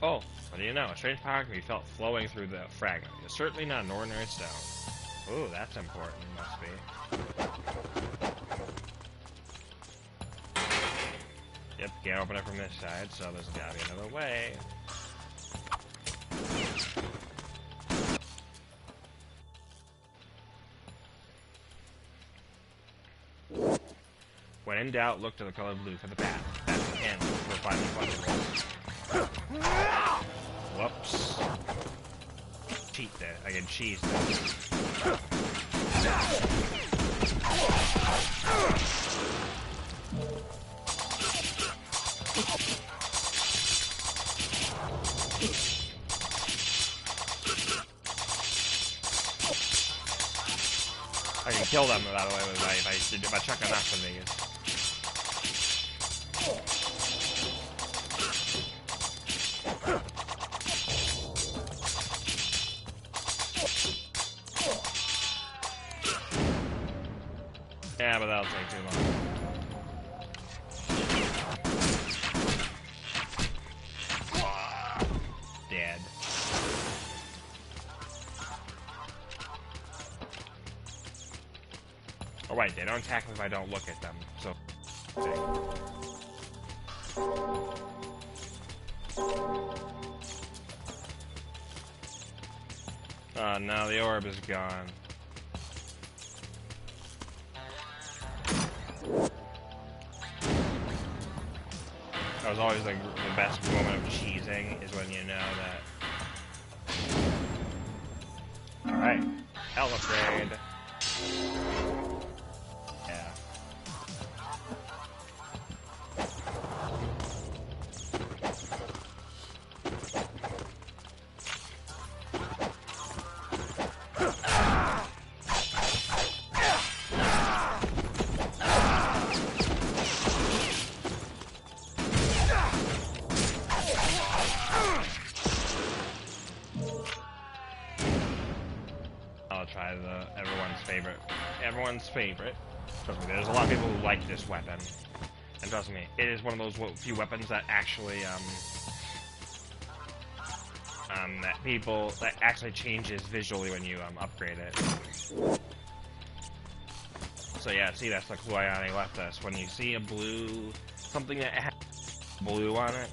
Oh, what do you know? A strange power can be felt flowing through the fragment. It's certainly not an ordinary stone. Ooh, that's important, must be. Yep, can't open it from this side, so there's gotta be another way. When in doubt, look to the color blue for the path. That's the end. We're finally Whoops. Cheat that. I can cheese that. I can kill them, by the way, if I chuck enough of these. Yeah, but that'll take too long. Dead. Oh wait, they don't attack me if I don't look at them, so... Oh no, the orb is gone. That was always like the best moment of cheesing, is when you know that. Alright, health upgrade. Yeah. I'll try the everyone's favorite. Trust me, there's a lot of people who like this weapon. And trust me, it is one of those few weapons that actually, that actually changes visually when you, upgrade it. So yeah, see, that's the clue Ayane left us. When you see a blue, something that has blue on it,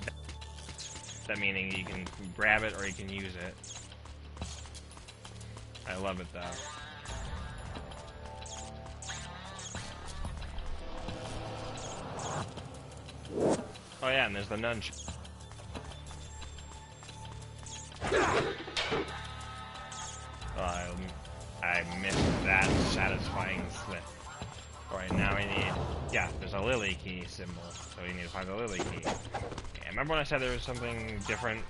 that meaning you can grab it or you can use it. I love it though. Oh yeah, and there's the nunchuck. Oh, I missed that satisfying flip. Alright, now we need Yeah, there's a lily key symbol, so you need to find the lily key. Yeah, remember when I said there was something different?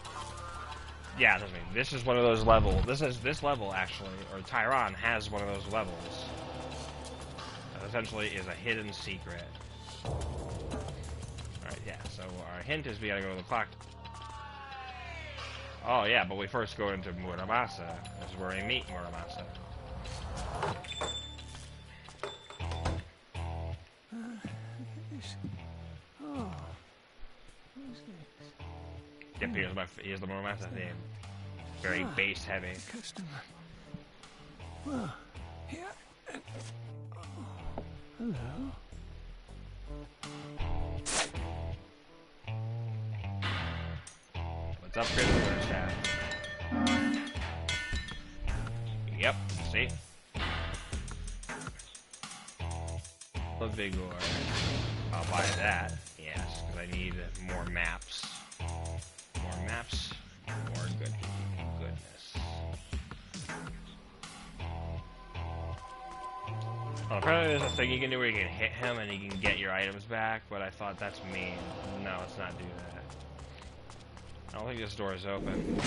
Yeah, trust me, this is one of those levels. This level, actually, or Tyron has one of those levels. That essentially is a hidden secret. Alright, yeah, so our hint is we gotta go to the clock. Oh, yeah, but we first go into Muramasa. This is where we meet Muramasa. Yep, here's the Muramasa theme. Very bass heavy. Customer. Well, yeah. Hello. Let's upgrade the first half. Yep, see? The Vigor. I'll buy that, yes, because I need more maps. More maps, more goodness. Oh, apparently there's a thing you can do where you can hit him and you can get your items back, but I thought that's mean. No, let's not do that. I don't think this door is open.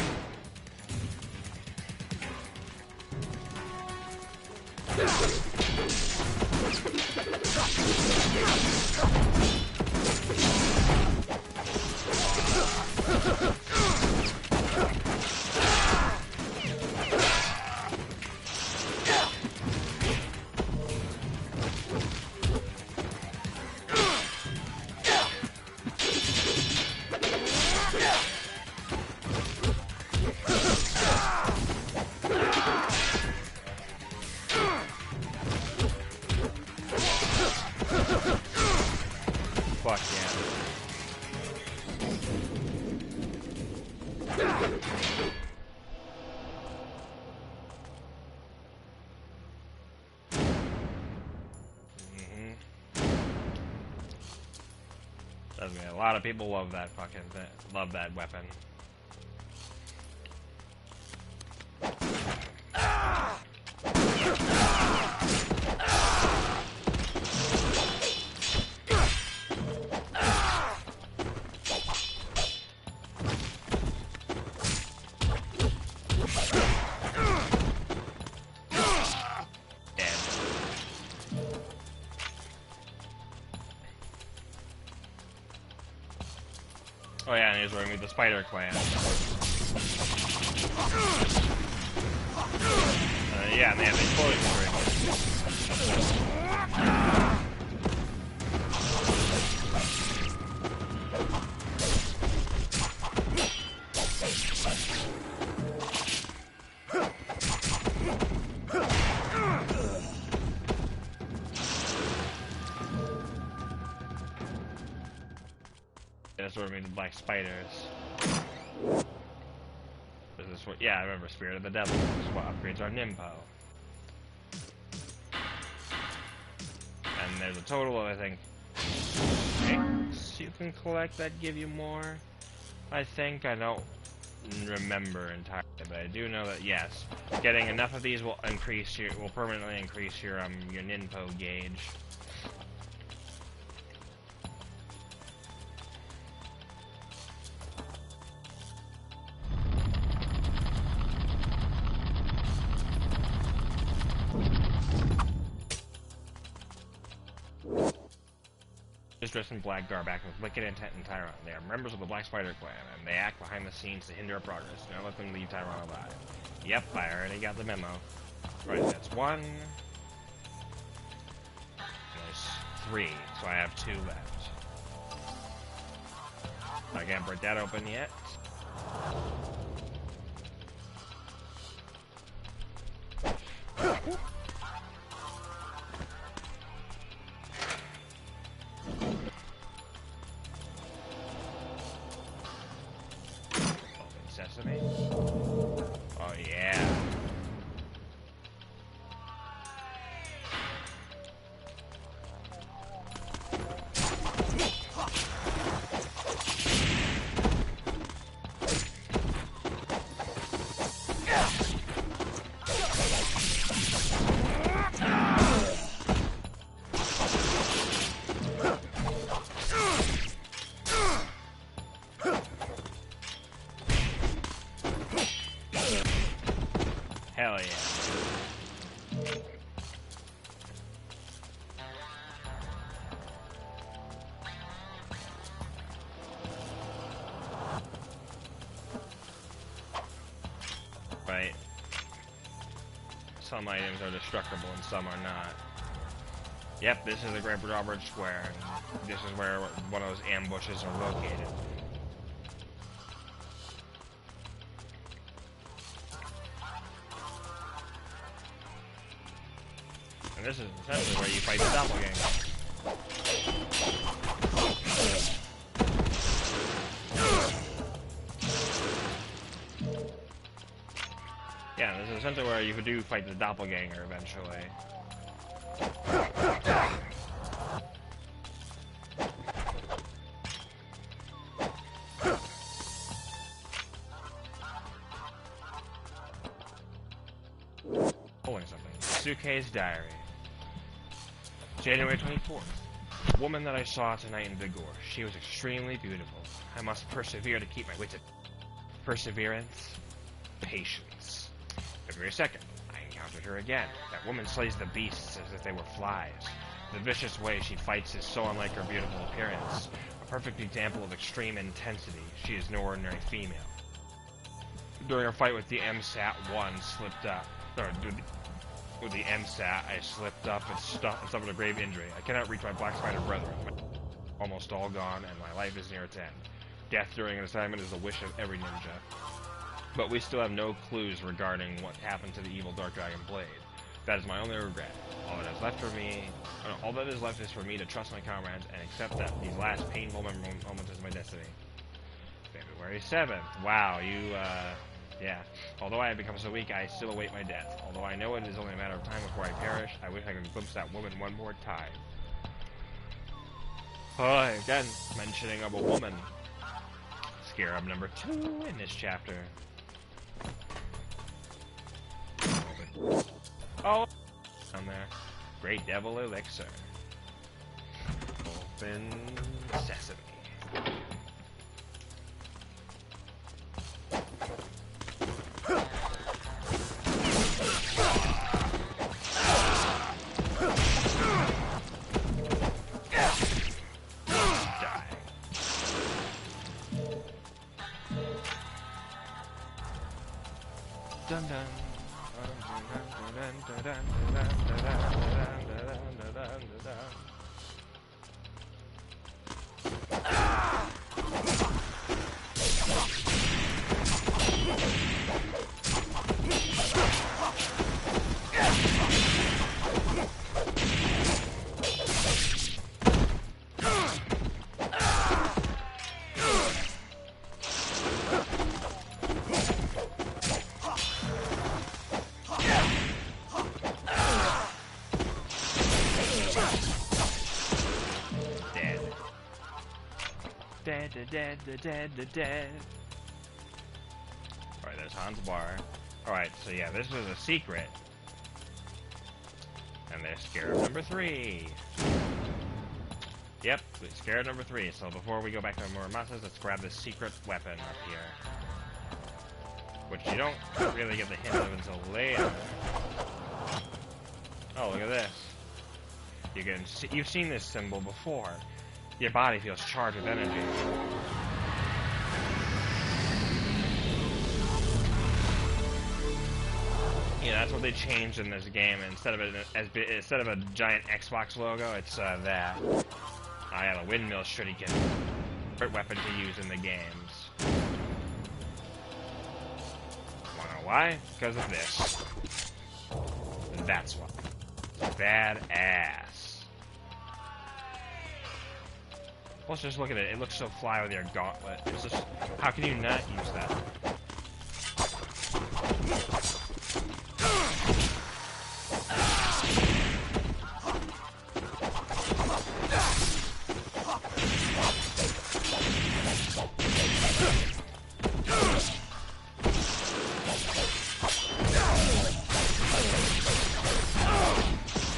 Fuck yeah. Doesn't mean a lot of people love that fucking thing. Love that weapon. Oh yeah, and here's where we meet the Spider Clan. Yeah, and they have the exploding string. That's where we meet the black spiders. This is what, yeah, I remember Spirit of the Devil. This is what upgrades our Nimpo. And there's a total of, I think, 6 you can collect that give you more. I think, I don't remember entirely, but I do know that yes, getting enough of these will permanently increase your Ninpo gauge. Is dressed in black garb, acting with wicked intent and Tyron. They are members of the Black Spider Clan, and they act behind the scenes to hinder our progress. Now let them leave Tyron alive. Yep, I already got the memo. Right, that's 1. There's 3, so I have 2 left. I can't break that open yet. Sesame. Oh yeah. some items are destructible and some are not. Yep, this is the Great Drawbridge Square. And this is where one of those ambushes are located. And this is essentially where you fight the doppelganger. Yeah, this is essentially where you do fight the doppelganger eventually. Pulling something. Suke's diary. January 24th. The woman that I saw tonight in Vigor. She was extremely beautiful. I must persevere to keep my wits. Perseverance. Patience. February 2nd. I encountered her again. That woman slays the beasts as if they were flies. The vicious way she fights is so unlike her beautiful appearance. A perfect example of extreme intensity. She is no ordinary female. During a fight with the MSAT-1, slipped up. With the MSAT, I slipped up and suffered a grave injury. I cannot reach my Black Spider brethren. Almost all gone, and my life is near its end. Death during an assignment is the wish of every ninja. But we still have no clues regarding what happened to the evil Dark Dragon Blade. That is my only regret. All that is left is for me to trust my comrades and accept that these last painful moments is my destiny. February 7th. Wow, yeah. Although I have become so weak, I still await my death. Although I know it is only a matter of time before I perish, I wish I could glimpse that woman one more time. Oh, again, mentioning of a woman. Scarab number 2 in this chapter. Oh, down there. Great Devil Elixir. Open sesame. Dun dun. Dead. Alright, there's Hans Bar. Alright, so yeah, this was a secret. And there's Scarab number 3. Yep, Scarab number 3. So before we go back to Muramasas, let's grab this secret weapon up here. Which you don't really get the hint of until later. Oh, look at this. You've seen this symbol before. Your body feels charged with energy. Yeah, that's what they changed in this game. Instead of a giant Xbox logo, it's that. I have a windmill shuriken. Great weapon to use in the games. Wanna know why? Because of this. That's why. Badass. Let's just look at it. It looks so fly with your gauntlet. It's just, how can you not use that?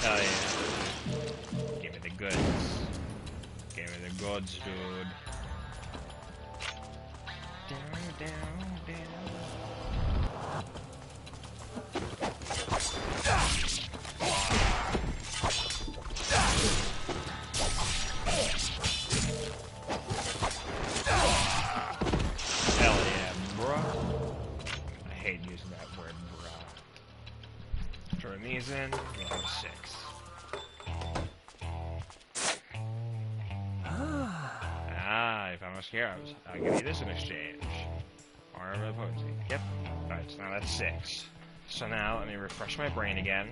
Oh yeah. Give me the goods. Give me the goods, dude. Down. Hell yeah, bruh. I hate using that word, bruh. these in, we'll have 6. Ah, you found my scarabs. I'll give you this in exchange. Armor of potency. Yep. Alright, so now that's 6. So now, let me refresh my brain again.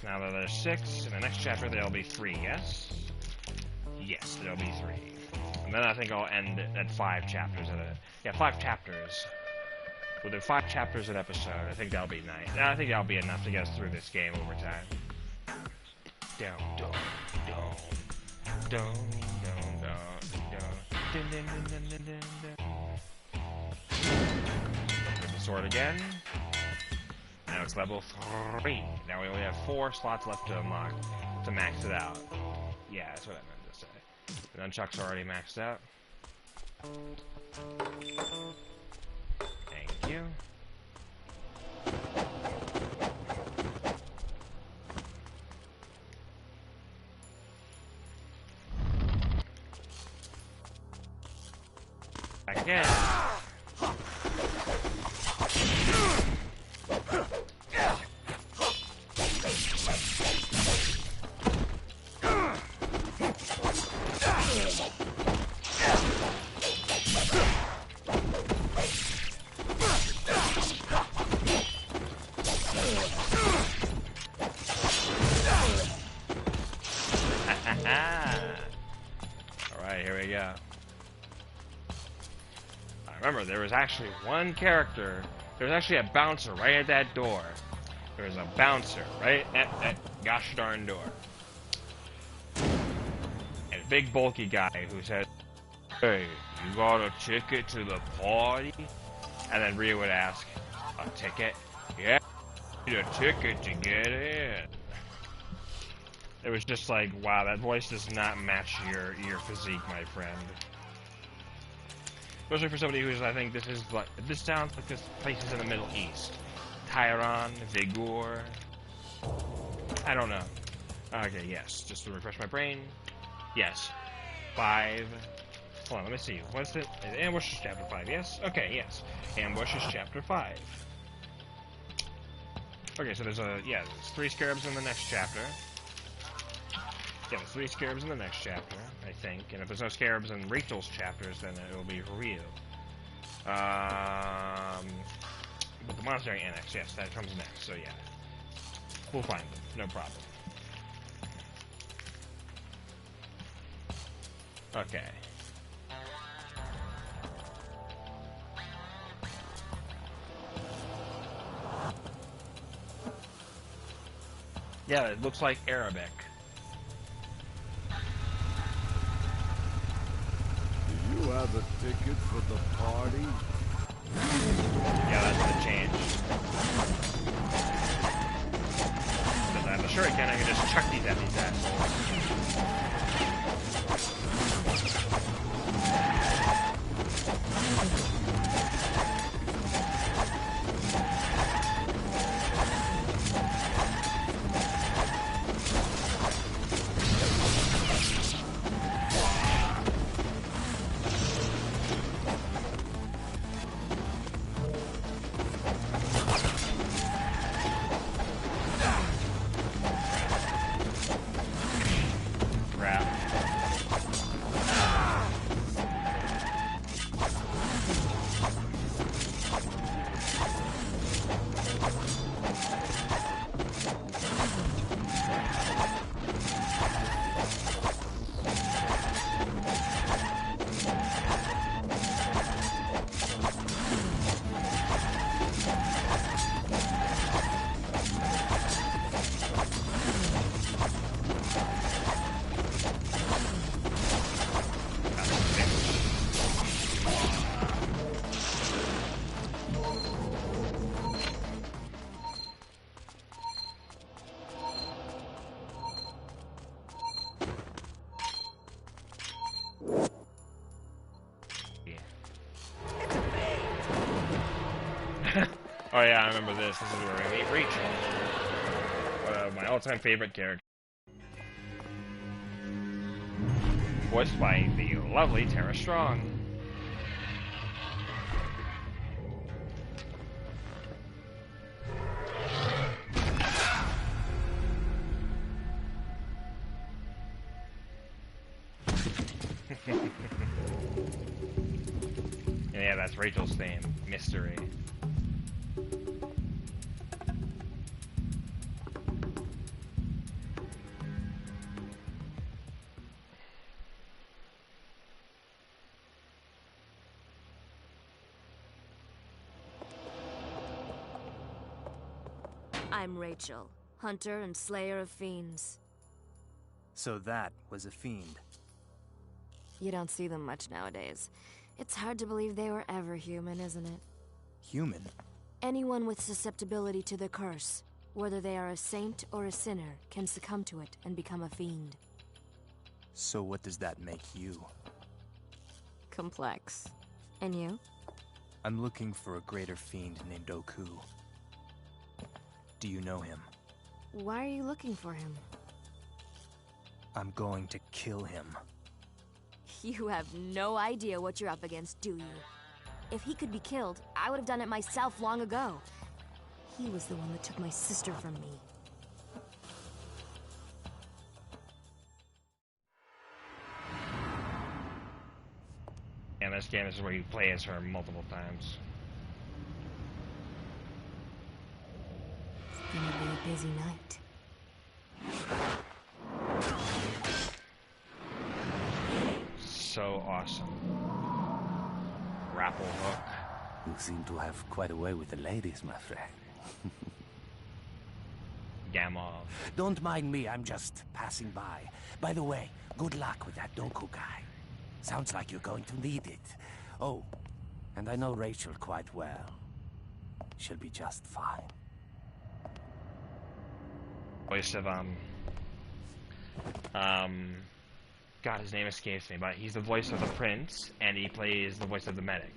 Now that there's 6, in the next chapter there'll be 3, yes? Yes, there'll be 3. And then I think I'll end at 5 chapters at a... Yeah, 5 chapters. We'll do 5 chapters an episode. I think that'll be nice. I think that'll be enough to get us through this game over time. Down, down, down. Down, down, down, down. Dun, dun, dun, dun, dun, dun, dun. With the sword again. Now it's level 3. Now we only have 4 slots left to unlock to max it out. Yeah, that's what I meant to say. The nunchucks are already maxed out. Thank you. Again. Alright, here we go. Remember, there was actually one character. There was actually a bouncer right at that door. There was a bouncer right at that gosh darn door. And a big bulky guy who said, "Hey, you got a ticket to the party?" And then Rhea would ask, "A ticket?" "Yeah, you need a ticket to get in." It was just like, wow, that voice does not match your physique, my friend. Especially for somebody who's, I think this sounds like this place is in the Middle East. Tyron, Vigor. I don't know. Okay, yes. Just to refresh my brain. Yes. 5. Hold on, let me see. What's it? Ambush is chapter 5, yes? Okay, yes. Ambush is chapter 5. Okay, so there's 3 scarabs in the next chapter. Yeah, there's 3 scarabs in the next chapter, I think. And if there's no scarabs in Rachel's chapters, then it will be real. But the Monastery Annex, yes, that comes next, so yeah. We'll find them, no problem. Okay. Yeah, it looks like Arabic. You have a ticket for the party? Yeah, that's gonna change. Because I have a shuriken, I can just chuck these at these assholes. Oh yeah, I remember this. This is where we meet Rachel. One of my all-time favorite characters. Voiced by the lovely Tara Strong. Yeah, that's Rachel's theme. Mystery. I'm Rachel, hunter and slayer of fiends. So that was a fiend. You don't see them much nowadays. It's hard to believe they were ever human, isn't it? Human? Anyone with susceptibility to the curse, whether they are a saint or a sinner, can succumb to it and become a fiend. So what does that make you? Complex. And you? I'm looking for a greater fiend named Oku. Do you know him? Why are you looking for him? I'm going to kill him. You have no idea what you're up against, do you? If he could be killed, I would have done it myself long ago. He was the one that took my sister from me. And this game is where you play as her multiple times. It's gonna be a busy night. So awesome. Grapple hook. You seem to have quite a way with the ladies, my friend. Gamma. Don't mind me, I'm just passing by. By the way, good luck with that Doku guy. Sounds like you're going to need it. Oh, and I know Rachel quite well. She'll be just fine. Voice of, God, his name escapes me, but he's the voice of the prince, and he plays the voice of the medic.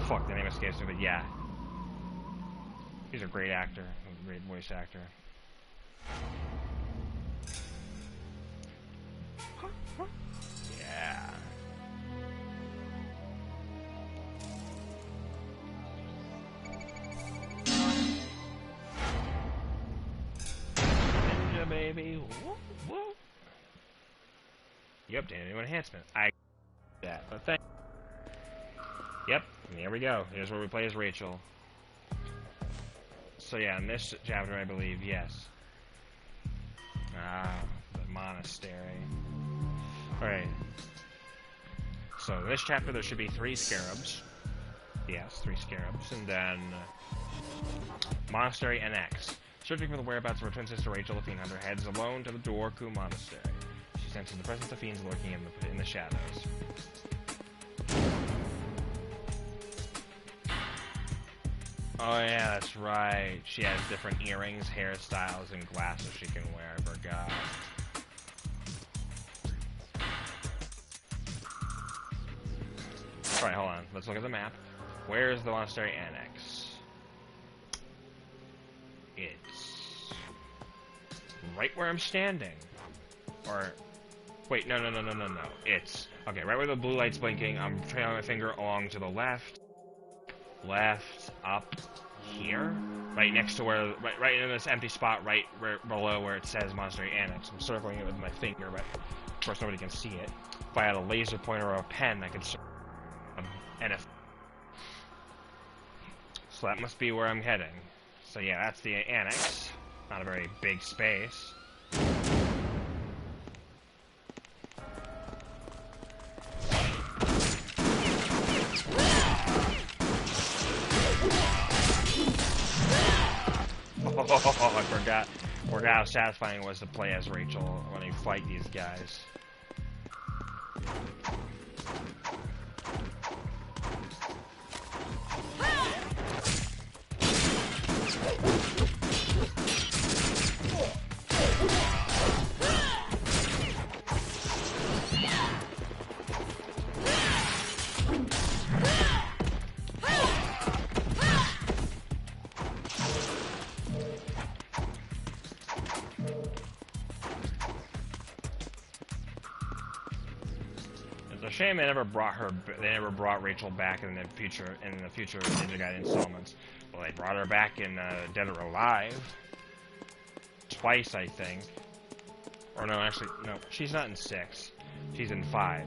Fuck, the name escapes me, but yeah. He's a great actor, a great voice actor. Yeah. Ninja baby. Whoop, whoop. You updated a new enhancement. I that, but thank. Yep, and here we go. Here's where we play as Rachel. So yeah, in this chapter, I believe, yes. Ah, the monastery. Alright. So in this chapter, there should be 3 scarabs. Yes, 3 scarabs. And then Monastery NX. Searching for the whereabouts of her twin sister Rachel, the Fiend Hunter heads alone to the Dorku Monastery. She senses the presence of fiends lurking in the shadows. Oh yeah, that's right. She has different earrings, hairstyles, and glasses she can wear. I forgot. Alright, hold on. Let's look at the map. Where's the Monastery Annex? It's right where I'm standing. Or wait, no. It's okay, right where the blue light's blinking. I'm trailing my finger along to the left. Left, up, here, right next to where, right in this empty spot, right below where it says Monastery Annex. I'm circling it with my finger, but of course nobody can see it. If I had a laser pointer or a pen, I could circle. And if so, that must be where I'm heading. So yeah, that's the annex. Not a very big space. Oh, I forgot how satisfying it was to play as Rachel when you fight these guys. Shame they never brought Rachel back in the future Ninja Gaiden installments. Well, they brought her back in Dead or Alive twice, I think. Or no, actually, no, she's not in 6. Season 5.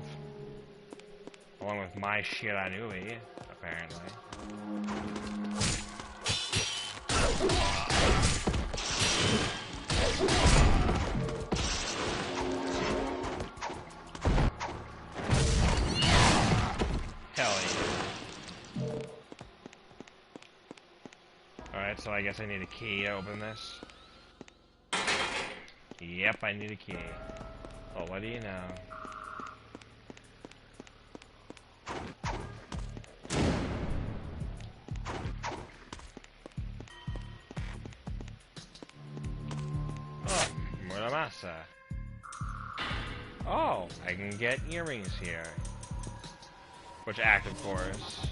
Along with my Shiranui, apparently. Hell yeah. Alright, so I guess I need a key to open this. Yep, I need a key. Well, what do you know? Oh, Muramasa. Oh, I can get earrings here. Which act, of course.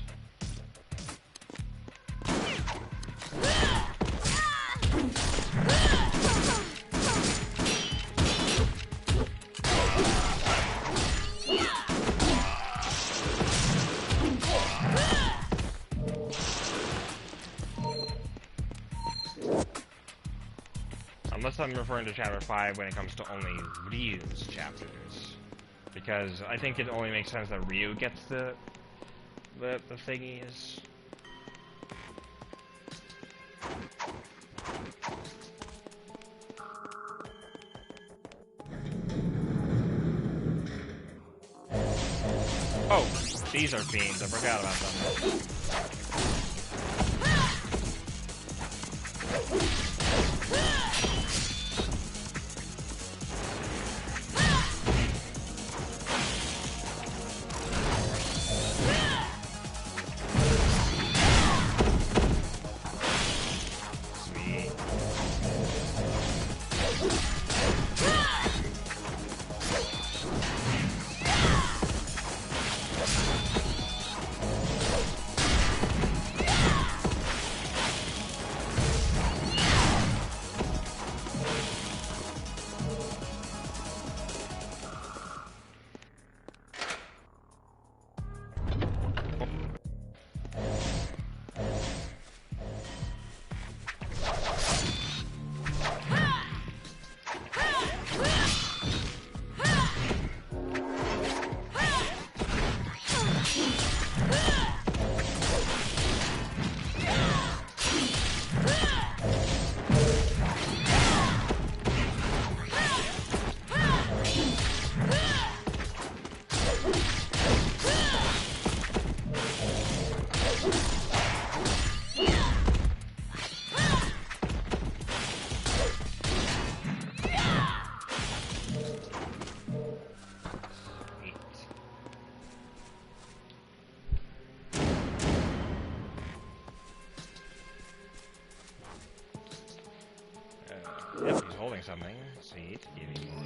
Unless I'm referring to Chapter 5 when it comes to only Ryu's chapters. Because I think it only makes sense that Ryu gets the thingies. Oh, these are fiends. I forgot about them. Yep, he's holding something. Sweet. Give me one.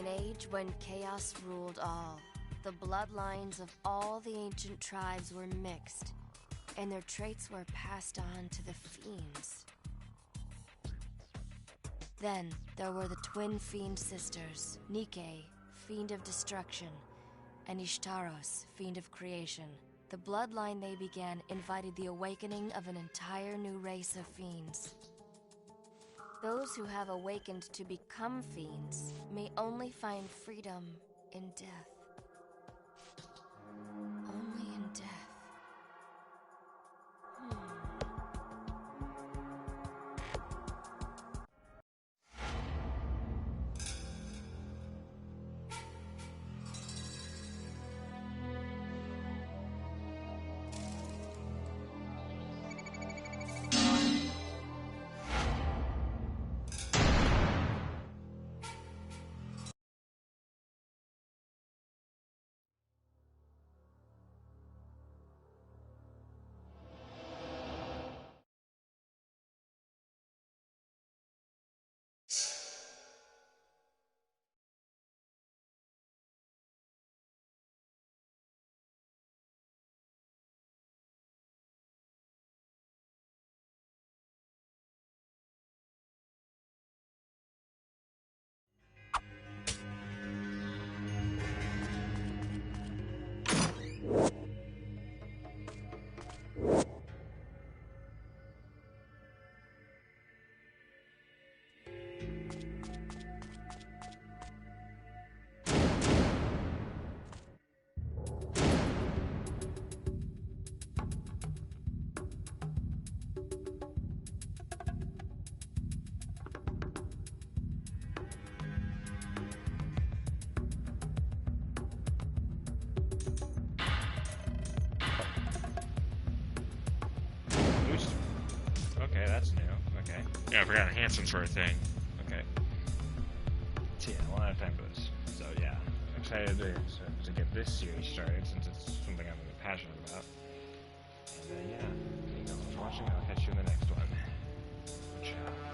an age when chaos ruled all, the bloodlines of all the ancient tribes were mixed, and their traits were passed on to the fiends. Then, there were the twin fiend sisters, Nike, fiend of destruction, and Ishtaros, fiend of creation. The bloodline they began invited the awakening of an entire new race of fiends. Those who have awakened to become fiends may only find freedom in death. Only in death. Okay, that's new. Okay. Yeah, I forgot enhancements were a thing. Okay. So yeah, a lot of time for this. So yeah, I'm excited to get this series started since it's something I'm really passionate about. And yeah, thank you guys for watching. I'll catch you in the next one. Ciao.